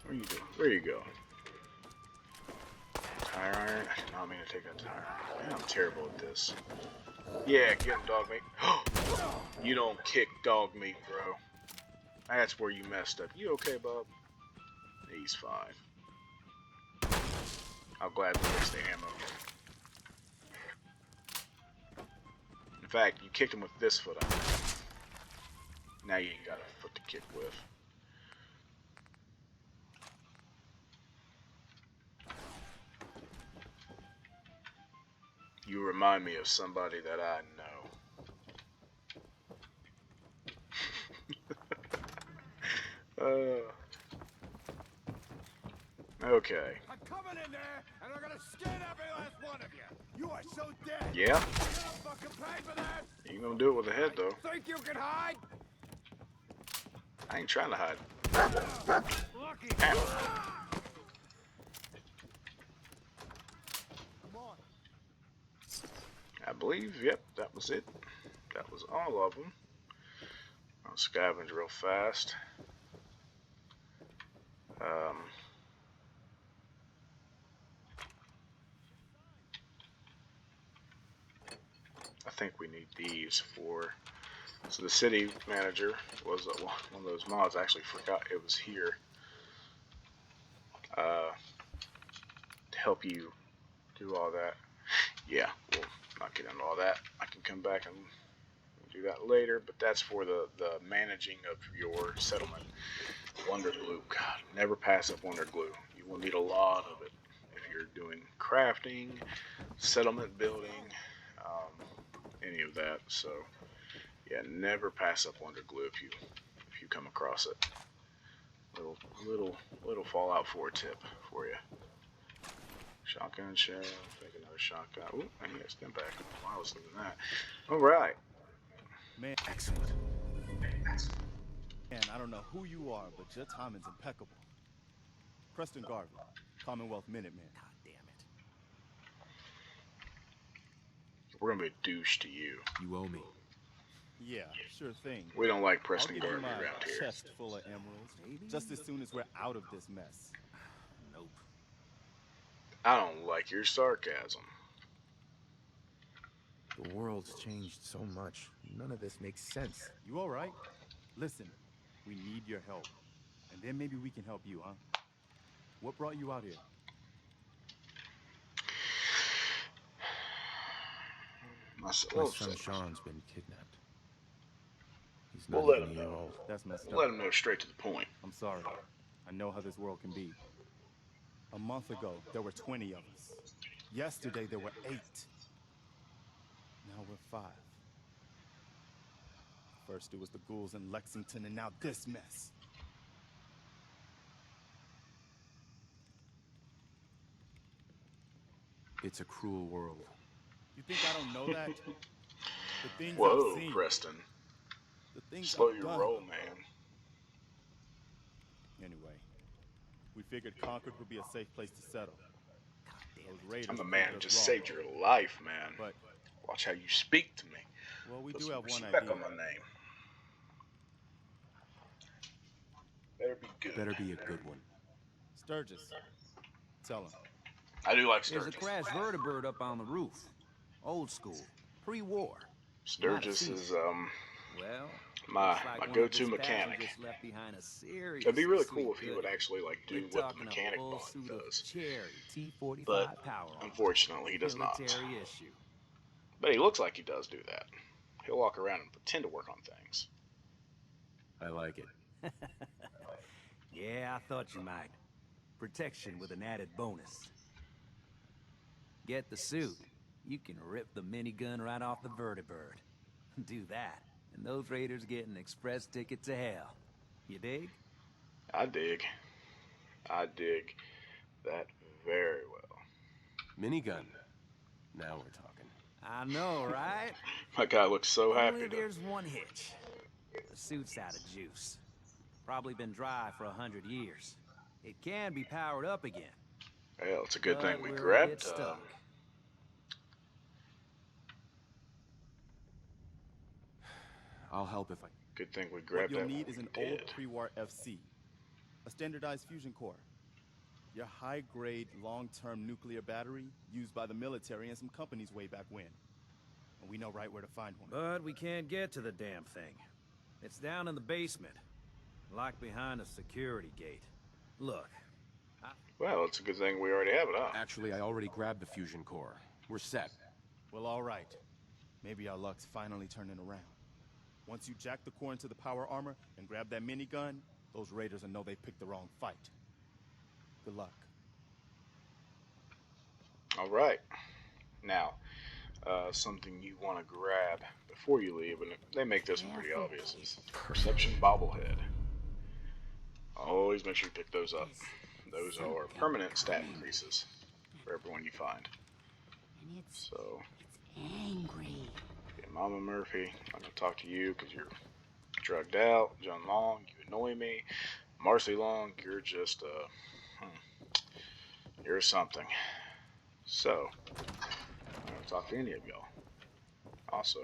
C: Where you doing? Where you go? Tire iron? I did not mean to take that tire iron. Man, I'm terrible at this. Yeah, get him, dog meat. You don't kick dog meat, bro. That's where you messed up. You okay, bub? He's fine. I'll gladly waste the ammo. In fact, you kicked him with this foot on. Now you ain't got a foot to kick with. You remind me of somebody that I know. Okay.
I: I'm coming in there, and I'm gonna skin every last one of you. You are so dead.
C: Yeah.
I: You don't fucking pay for that.
C: You gonna do it with a head, though.
I: Think you can hide?
C: I ain't trying to hide.
I: Lucky.
C: Damn.
I: Come on.
C: I believe, yep, that was it. That was all of them. I'll scavenge real fast. I think we need these for... So the city manager was one of those mods. I actually forgot it was here. To help you do all that. Yeah, we'll not get into all that. I can come back and do that later, but that's for the managing of your settlement. Wonder glue. God, never pass up wonder glue. You will need a lot of it if you're doing crafting, settlement building, any of that. So yeah, never pass up wonder glue if you come across it. Little Fallout 4 tip for you. Shotgun shell. Take another shotgun. Ooh, I need to stand back. Wow, I was looking at that. All right.
I: Man,
J: Excellent.
I: man, I don't know who you are, but your timing's impeccable. Preston Garvey, Commonwealth Minuteman.
J: God damn it.
C: We're gonna be a douche to you.
J: You owe me.
I: Yeah, sure thing.
C: We don't like
I: I'll
C: Preston
I: give you
C: Garvey
I: my
C: around here.
I: chest full of emeralds, just as soon as we're out of this mess.
J: Nope.
C: I don't like your sarcasm.
J: The world's changed so much. None of this makes sense.
I: You all right? Listen, we need your help. And then maybe we can help you, huh? What brought you out here?
J: My son Sean's been kidnapped. He's not
C: We'll let
J: even
C: him
J: a year
C: know.
J: old.
I: That's messed up.
C: Let him know straight to the point.
I: I'm sorry. I know how this world can be. A month ago, there were 20 of us. Yesterday, there were 8. Now we're 5. First, it was the ghouls in Lexington, and now this mess.
J: It's a cruel world.
I: You think I don't know that? The things
C: Whoa,
I: I've seen.
C: Preston.
I: The things
C: Slow
I: I've
C: your
I: done.
C: roll, man.
I: Anyway, we figured Concord would be a safe place to settle. Those raiders
C: I'm a man who
I: proved us
C: just
I: wrong.
C: saved your life, man.
I: But
C: Watch how you speak to me.
I: well, we
C: Put
I: do
C: some
I: have one
C: respect
I: idea.
C: on my name. Better be good.
J: Better be a good one.
I: Sturgis, tell him.
C: I do like
O: There's a
C: Sturgis.
O: crashed vertibird up on the roof. Old school. Pre-war.
C: Sturgis is,
O: Well,
C: my
O: looks like one of
C: go-to
O: his
C: mechanic.
O: passengers left behind a serious
C: It'd be really
O: sweet
C: cool if he would
O: goodie.
C: actually like do
O: We're
C: what the
O: talking a
C: mechanic
O: full
C: bot
O: suit of
C: does,
O: cherry T-45
C: but
O: power armor.
C: unfortunately he does not.
O: Military issue.
C: But he looks like he does do that. He'll walk around and pretend to work on things.
B: I like it.
O: Yeah, I thought you might. Protection with an added bonus. Get the suit. You can rip the minigun right off the vertibird. Do that, and those raiders get an express ticket to hell. You dig?
C: I dig. I dig that very well.
B: Minigun. Now we're talking.
O: I know, right?
C: My guy looks so happy.
O: Only there's one hitch. The suit's out of juice. Probably been dry for 100 years. It can be powered up again.
C: Well, it's a good thing we
O: But we'll
C: grabbed.
O: get stuck.
B: I'll help if I...
C: Good thing we
I: What
C: grabbed
I: you'll
C: that
I: need
C: when
I: is an
C: we
I: old
C: did.
I: pre-war FC, a standardized fusion core, your high-grade long-term nuclear battery used by the military and some companies way back when. And we know right where to find one.
O: But we can't get to the damn thing. It's down in the basement, locked behind a security gate. Look.
C: Well, it's a good thing we already have it, huh?
B: Actually, I already grabbed the fusion core. We're set.
I: Well, all right. Maybe our luck's finally turning around. Once you jack the core into the power armor and grab that minigun, those raiders will know they picked the wrong fight. Good luck.
C: All right. Now, something you want to grab before you leave, and they make this one pretty obvious, is Perception Bobblehead. Always make sure you pick those up. Those are permanent stat increases for everyone you find. So,
D: Angry.
C: yeah, Mama Murphy, I'm going to talk to you because you're drugged out. John Long, you annoy me. Marcy Long, you're just, you're something. So, I'm going to talk to any of y'all. Also,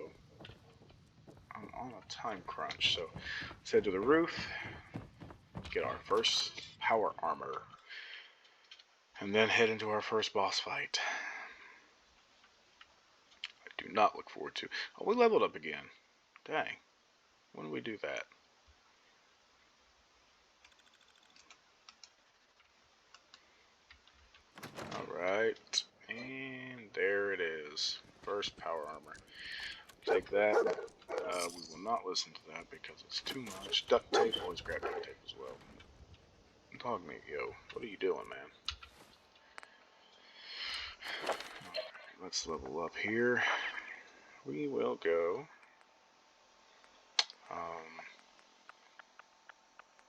C: I'm on a time crunch, so let's head to the roof, get our first power armor, and then head into our first boss fight. I do not look forward to... Oh, we leveled up again. Dang. When did we do that? Alright. And there it is. First power armor. Take that. We will not listen to that because it's too much. Duct tape. Always grab duct tape as well. Dog meat, yo. What are you doing, man? Let's level up here. We will go.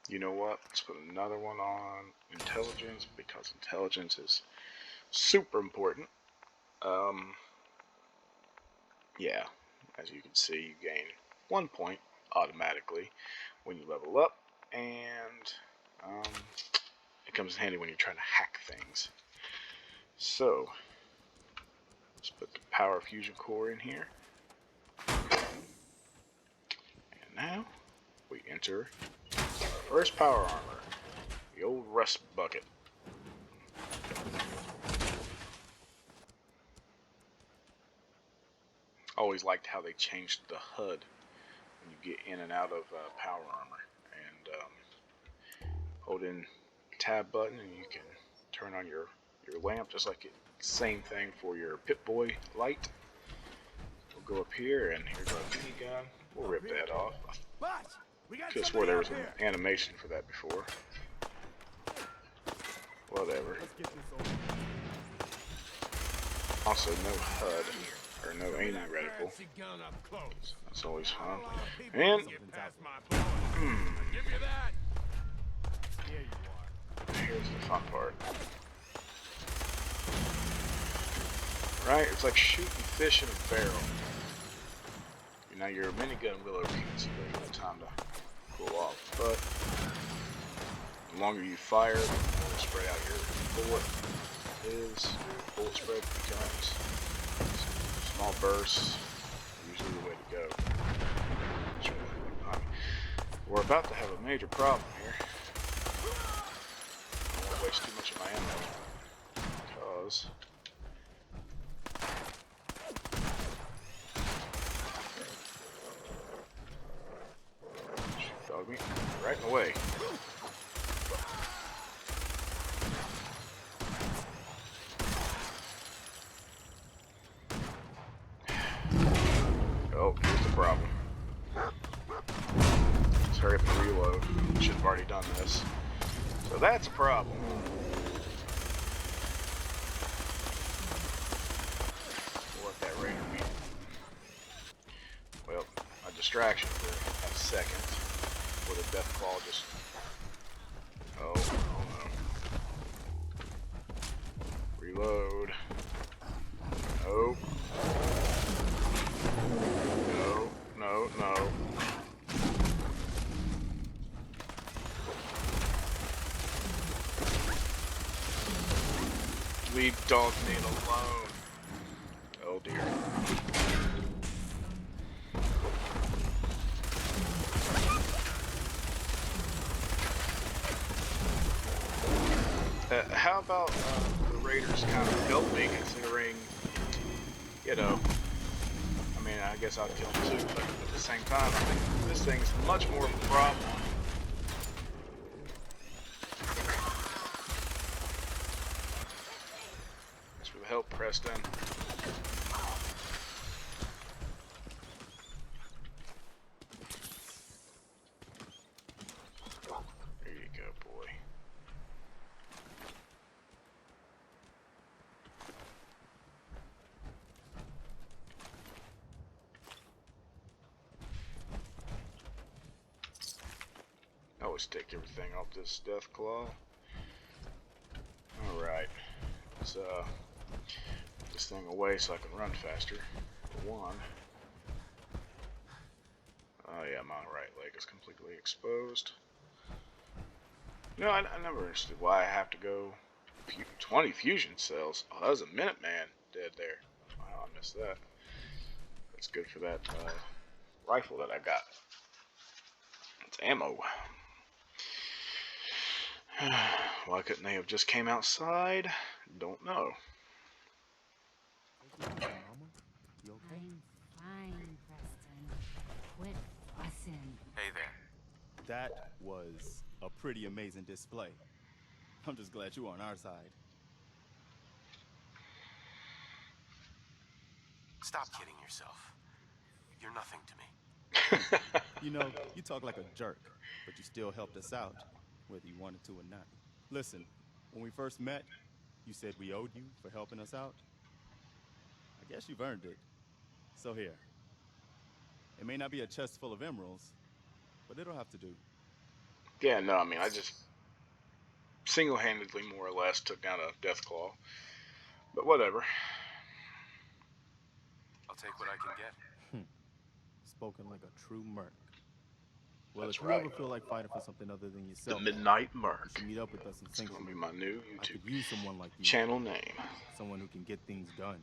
C: You know what? Let's put another one on intelligence because intelligence is super important. Yeah, as you can see, you gain 1 point automatically when you level up, and it comes in handy when you're trying to hack things. So, let's put the power fusion core in here. And now, we enter our first power armor, the old rust bucket. Always liked how they changed the HUD when you get in and out of power armor. And hold in tab button and you can turn on your lamp just like it. Same thing for your Pip-Boy light. We'll go up here and here's our minigun. We'll rip that off. Could have swore there was an animation for that before. Whatever. Also no HUD. Or no aiming reticle. That's always fun. And here's the fun part. Right, it's like shooting fish in a barrel. Now your minigun will overheat, so you have time to cool off. But the longer you fire, the more spread out your bullet is. Your bullet spread becomes. Small bursts are usually the way to go. We're about to have a major problem here. I don't want to waste too much of my ammo because way. Oh, here's the problem. Let's hurry up and reload. Should have already done this. So that's a problem. We'll let that raider be. Well, a distraction for a second. Before the death claw just. Oh no. Reload. Oh. No. Leave dog meat alone. Oh dear. How about the Raiders kind of help me, considering, you know, I mean, I guess I'd kill them too, but at the same time, I think this thing's much more of a problem. Thanks for the help, Preston. There you go, boy. Always take everything off this death claw. Alright. Let's put this thing away so I can run faster. For one. Oh yeah, my right leg is completely exposed. You know, I never understood why I have to go 20 fusion cells. Oh, that was a Minuteman dead there. Wow, I missed that. That's good for that rifle that I got. It's ammo. Why couldn't they have just came outside? Don't know.
D: You okay? I'm fine, Preston. Quit fussing.
K: Hey there.
I: That was a pretty amazing display. I'm just glad you were on our side.
K: Stop kidding yourself. You're nothing to me.
I: You know, you talk like a jerk, but you still helped us out, whether you wanted to or not. Listen, when we first met, you said we owed you for helping us out. I guess you've earned it. So here. It may not be a chest full of emeralds, but it'll have to do.
C: Yeah, no, I mean, I just single-handedly, more or less, took down a death claw. But whatever.
K: I'll take what I can get.
I: Spoken like a true merc. Well,
C: That's
I: if you
C: right.
I: ever feel like fighting for something other than yourself,
C: The MidKnight Merc.
I: you should meet up with us in
C: It's gonna
I: Sanctuary.
C: be my new
I: I
C: YouTube
I: could use someone like you.
C: channel name.
I: Someone who can get things done.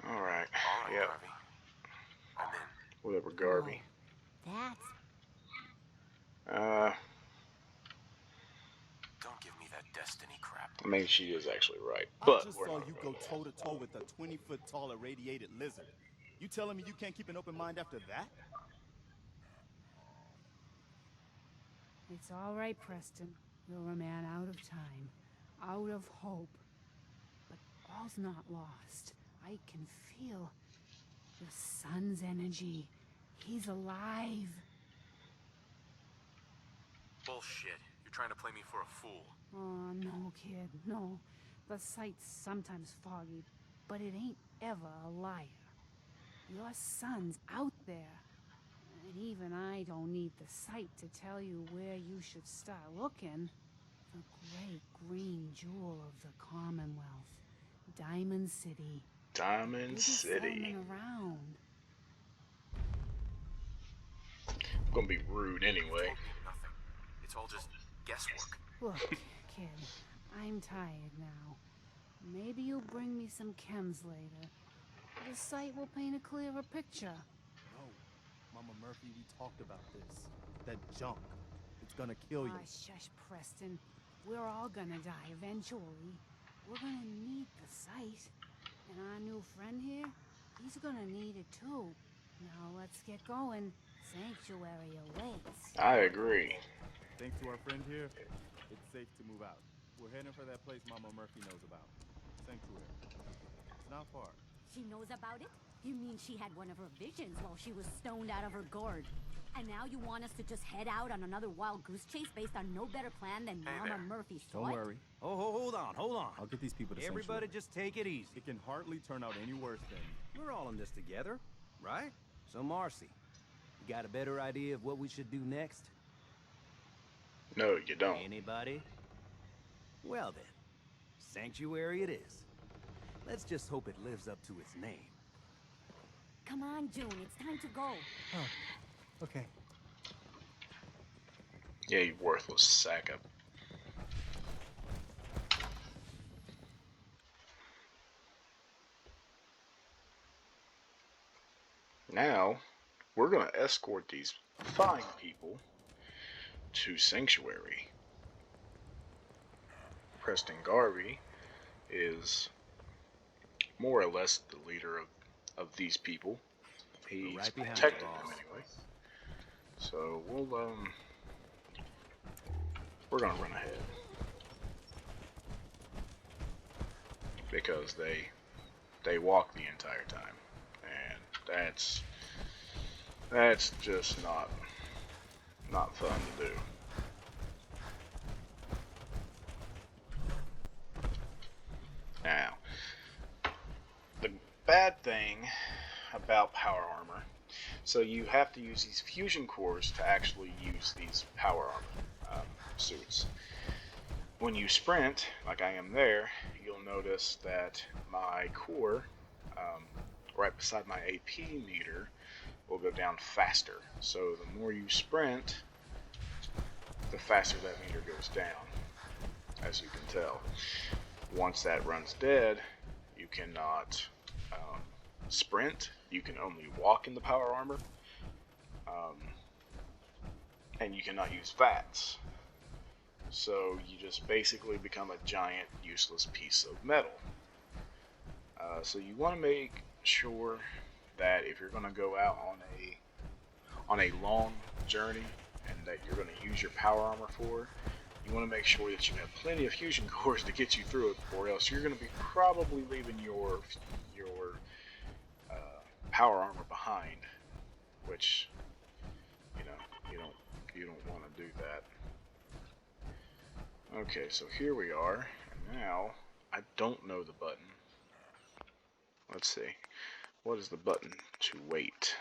C: All right.
K: Yep.
C: Yep.
K: I'm in.
C: Whatever, Garvey.
D: That's
K: Don't give me that destiny crap.
C: I mean, she is actually right.
I: I
C: But
I: just
C: we're
I: saw
C: not
I: you
C: gonna
I: go toe-to-toe with a 20-foot-tall irradiated lizard. You telling me you can't keep an open mind after that?
P: It's all right, Preston. You're a man out of time, out of hope. But all's not lost. I can feel your son's energy. He's alive.
K: Bullshit. You're trying to play me for a fool.
P: Oh, no, kid, no. The sight's sometimes foggy, but it ain't ever a liar. Your son's out there. And even I don't need the sight to tell you where you should start looking. The great green jewel of the Commonwealth. Diamond City.
C: Diamond
P: Biggest
C: City.
P: settlement around.
C: I'm gonna be rude anyway.
K: Nothing. It's all just guesswork.
P: Look, kid, I'm tired now. Maybe you'll bring me some chems later. The sight will paint a clearer picture.
I: No. Mama Murphy, we talked about this. That junk. It's gonna kill you.
P: Ah, shush, Preston. We're all gonna die eventually. We're gonna need the sight. And our new friend here, he's gonna need it too. Now let's get going. sanctuary awaits.
C: I agree.
I: Thanks to our friend here, it's safe to move out. We're heading for that place Mama Murphy knows about. Sanctuary. It's not far.
Q: She knows about it? You mean she had one of her visions while she was stoned out of her gourd? And now you want us to just head out on another wild goose chase based on no better plan than Mama Murphy's
O: Don't worry. Oh, hold on, hold on.
I: I'll get these people to
O: Everybody
I: sanctuary.
O: just take it easy.
I: It can hardly turn out any worse than...
O: We're all in this together, right? So, Marcy, you got a better idea of what we should do next?
C: No, you don't.
O: Anybody? Well then, sanctuary it is. Let's just hope it lives up to its name.
Q: Come on, June, it's time to go.
E: Oh, okay.
C: Yeah, you worthless sack of... Now, we're going to escort these fine people to Sanctuary. Preston Garvey is more or less the leader of these people. He's
O: right behind
C: protecting
O: you,
C: them
O: boss.
C: anyway. So we're gonna run ahead because they walk the entire time, and that's just not fun to do. Now, the bad thing about power armor, so you have to use these fusion cores to actually use these power armor suits. When you sprint, like I am there, you'll notice that my core, right beside my AP meter, will go down faster. So the more you sprint, the faster that meter goes down, as you can tell. Once that runs dead, you cannot sprint. You can only walk in the power armor, and you cannot use VATS. So you just basically become a giant useless piece of metal. So you want to make sure that if you're going to go out on a long journey and that you're going to use your power armor for, you want to make sure that you have plenty of fusion cores to get you through it, or else you're going to be probably leaving your power armor behind, which you don't want to do that. Okay, so here we are, and now I don't know the button. Let's see, what is the button to wait?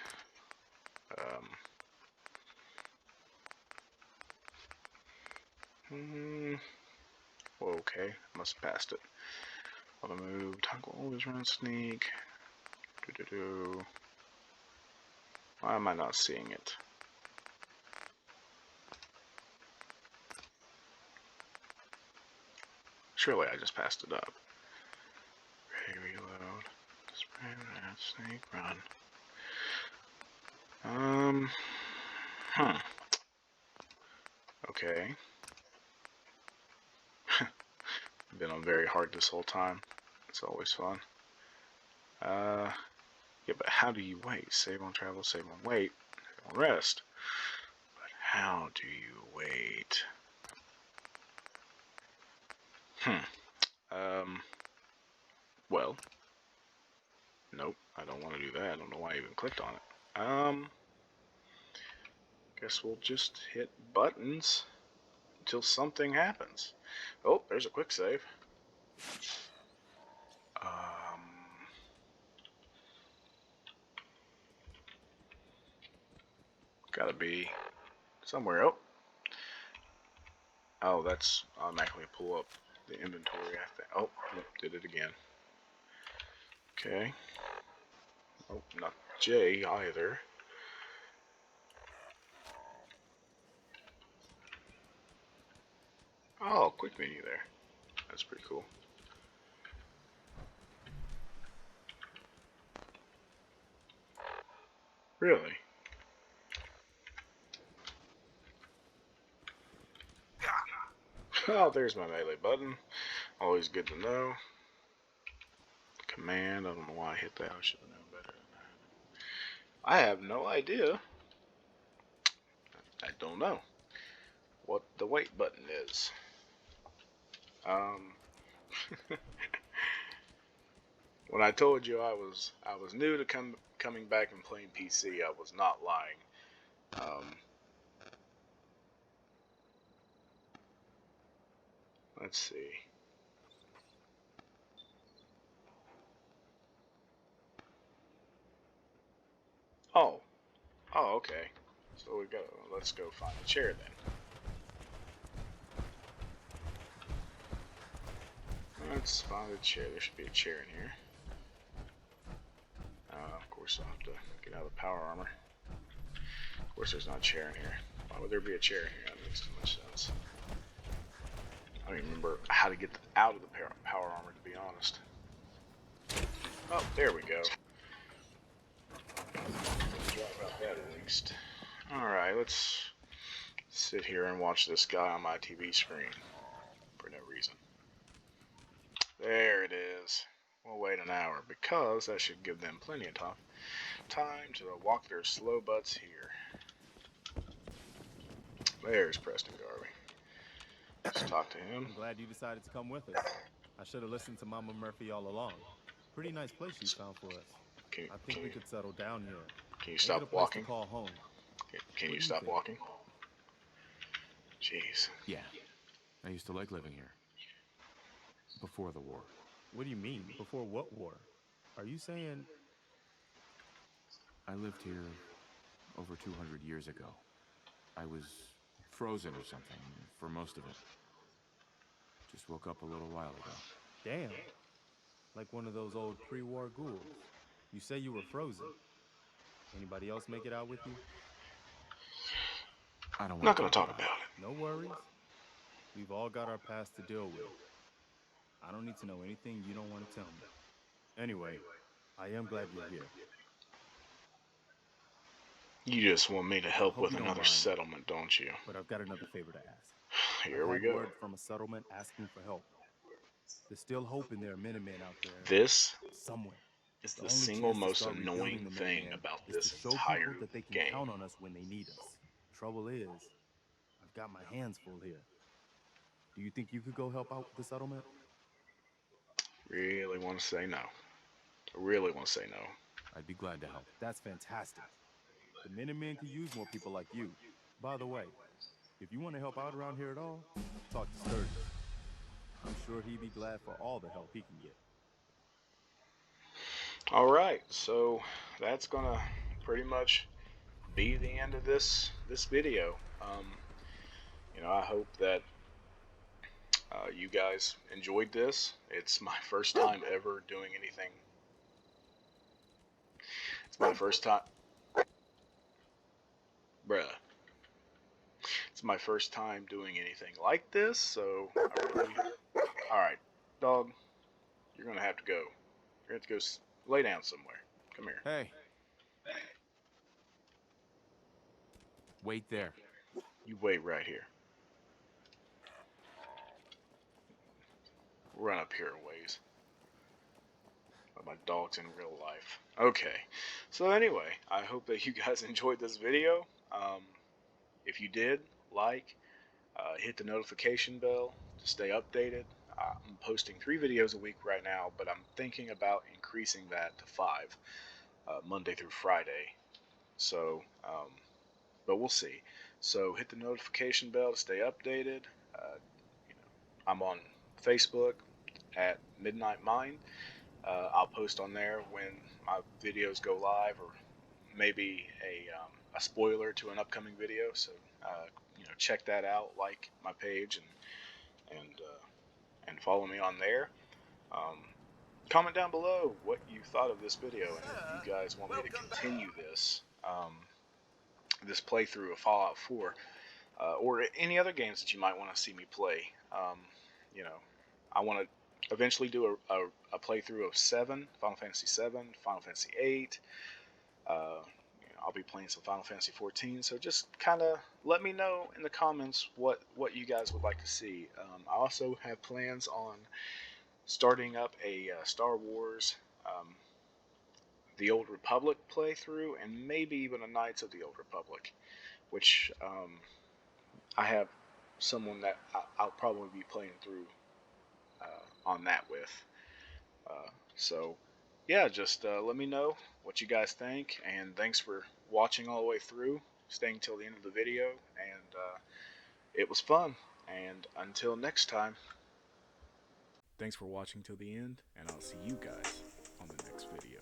C: Okay, must have passed it. Auto move, toggle always run sneak. Why am I not seeing it? Surely I just passed it up. Ready, reload. Sprint, sneak, run. Okay. Been on very hard this whole time. It's always fun. Yeah, but how do you wait? Save on travel, save on wait, save on rest. But how do you wait? Well, nope, I don't want to do that. I don't know why I even clicked on it. Guess we'll just hit buttons until something happens. Oh, there's a quick save. Gotta be somewhere. Oh, that's automatically pull up the inventory, I think. Oh, nope, did it again. Okay. Oh, not J either. Oh, quick menu there. That's pretty cool. Really? Oh, there's my melee button. Always good to know. Command, I don't know why I hit that. I should have known better than that. I have no idea I don't know what the wait button is. When I told you I was new to coming back and playing PC, I was not lying. Let's see. Oh, okay. So let's go find a chair then. Let's find a chair. There should be a chair in here. Of course, I'll have to get out of the power armor. Of course, there's not a chair in here. Why would there be a chair in here? That makes too much sense. I don't even remember how to get out of the power armor, to be honest. Oh, there we go. Forgot about that at least. Alright, let's sit here and watch this guy on my TV screen for no reason. There it is. We'll wait an hour because that should give them plenty of time to walk their slow butts here. There's Preston Garvey. Let's talk to him.
I: I'm glad you decided to come with us. I should have listened to Mama Murphy all along. Pretty nice place she found for us. I think we could settle down here.
C: Can you stop walking?
I: Call home.
C: Can you stop walking? Jeez.
B: Yeah. I used to like living here. Before the war.
I: What do you mean? Before what war? Are you saying...
B: I lived here over 200 years ago. I was frozen or something for most of it. Just woke up a little while ago.
I: Damn. Like one of those old pre-war ghouls. You say you were frozen. Anybody else make it out with you?
B: I don't want
C: Not gonna talk about it.
I: No worries. We've all got our past to deal with. I don't need to know anything you don't want to tell me. Anyway, I am glad you're here.
C: You just want me to help with another settlement, don't you?
I: But I've got another favor to ask.
C: Here we go.
I: Word from a settlement asking for help. There's still hope in there are Minutemen out there.
C: This
I: somewhere.
C: Is the single most annoying thing about this entire
I: that they can
C: game.
I: Count on us when they need us. Trouble is, I've got my hands full here. Do you think you could go help out with the settlement?
C: Really want to say no. I really want to say no.
B: I'd be glad to help.
I: That's fantastic. The Minutemen could use more people like you. By the way, if you want to help out around here at all, talk to Sturgis. I'm sure he'd be glad for all the help he can get.
C: Alright, so that's gonna pretty much be the end of this video. I hope that you guys enjoyed this. It's my first time ever doing anything. It's my first time. Bruh. It's my first time doing anything like this, so I really... Alright, dog, you're gonna have to go. You're gonna have to go lay down somewhere. Come here.
B: Hey. Wait there.
C: You wait right here. Run up here a ways. My dog's in real life. Okay. So anyway, I hope that you guys enjoyed this video. If you did, hit the notification bell to stay updated. I'm posting 3 videos a week right now, but I'm thinking about increasing that to 5, Monday through Friday. So, but we'll see. So hit the notification bell to stay updated. I'm on Facebook at MidKnight Mind. I'll post on there when my videos go live, or maybe a spoiler to an upcoming video. So check that out, like my page, and follow me on there. Comment down below what you thought of this video, and if you guys want me to continue this this playthrough of Fallout 4, or any other games that you might want to see me play. I want to eventually do a playthrough of Final Fantasy 7, Final Fantasy 8. I'll be playing some Final Fantasy 14, so just kind of let me know in the comments what you guys would like to see. I also have plans on starting up a Star Wars The Old Republic playthrough, and maybe even a Knights of the Old Republic. which I have someone that I'll probably be playing through on that with. So, yeah, just let me know what you guys think, and thanks for watching all the way through, staying till the end of the video, and it was fun. And until next time, thanks for watching till the end, and I'll see you guys on the next video.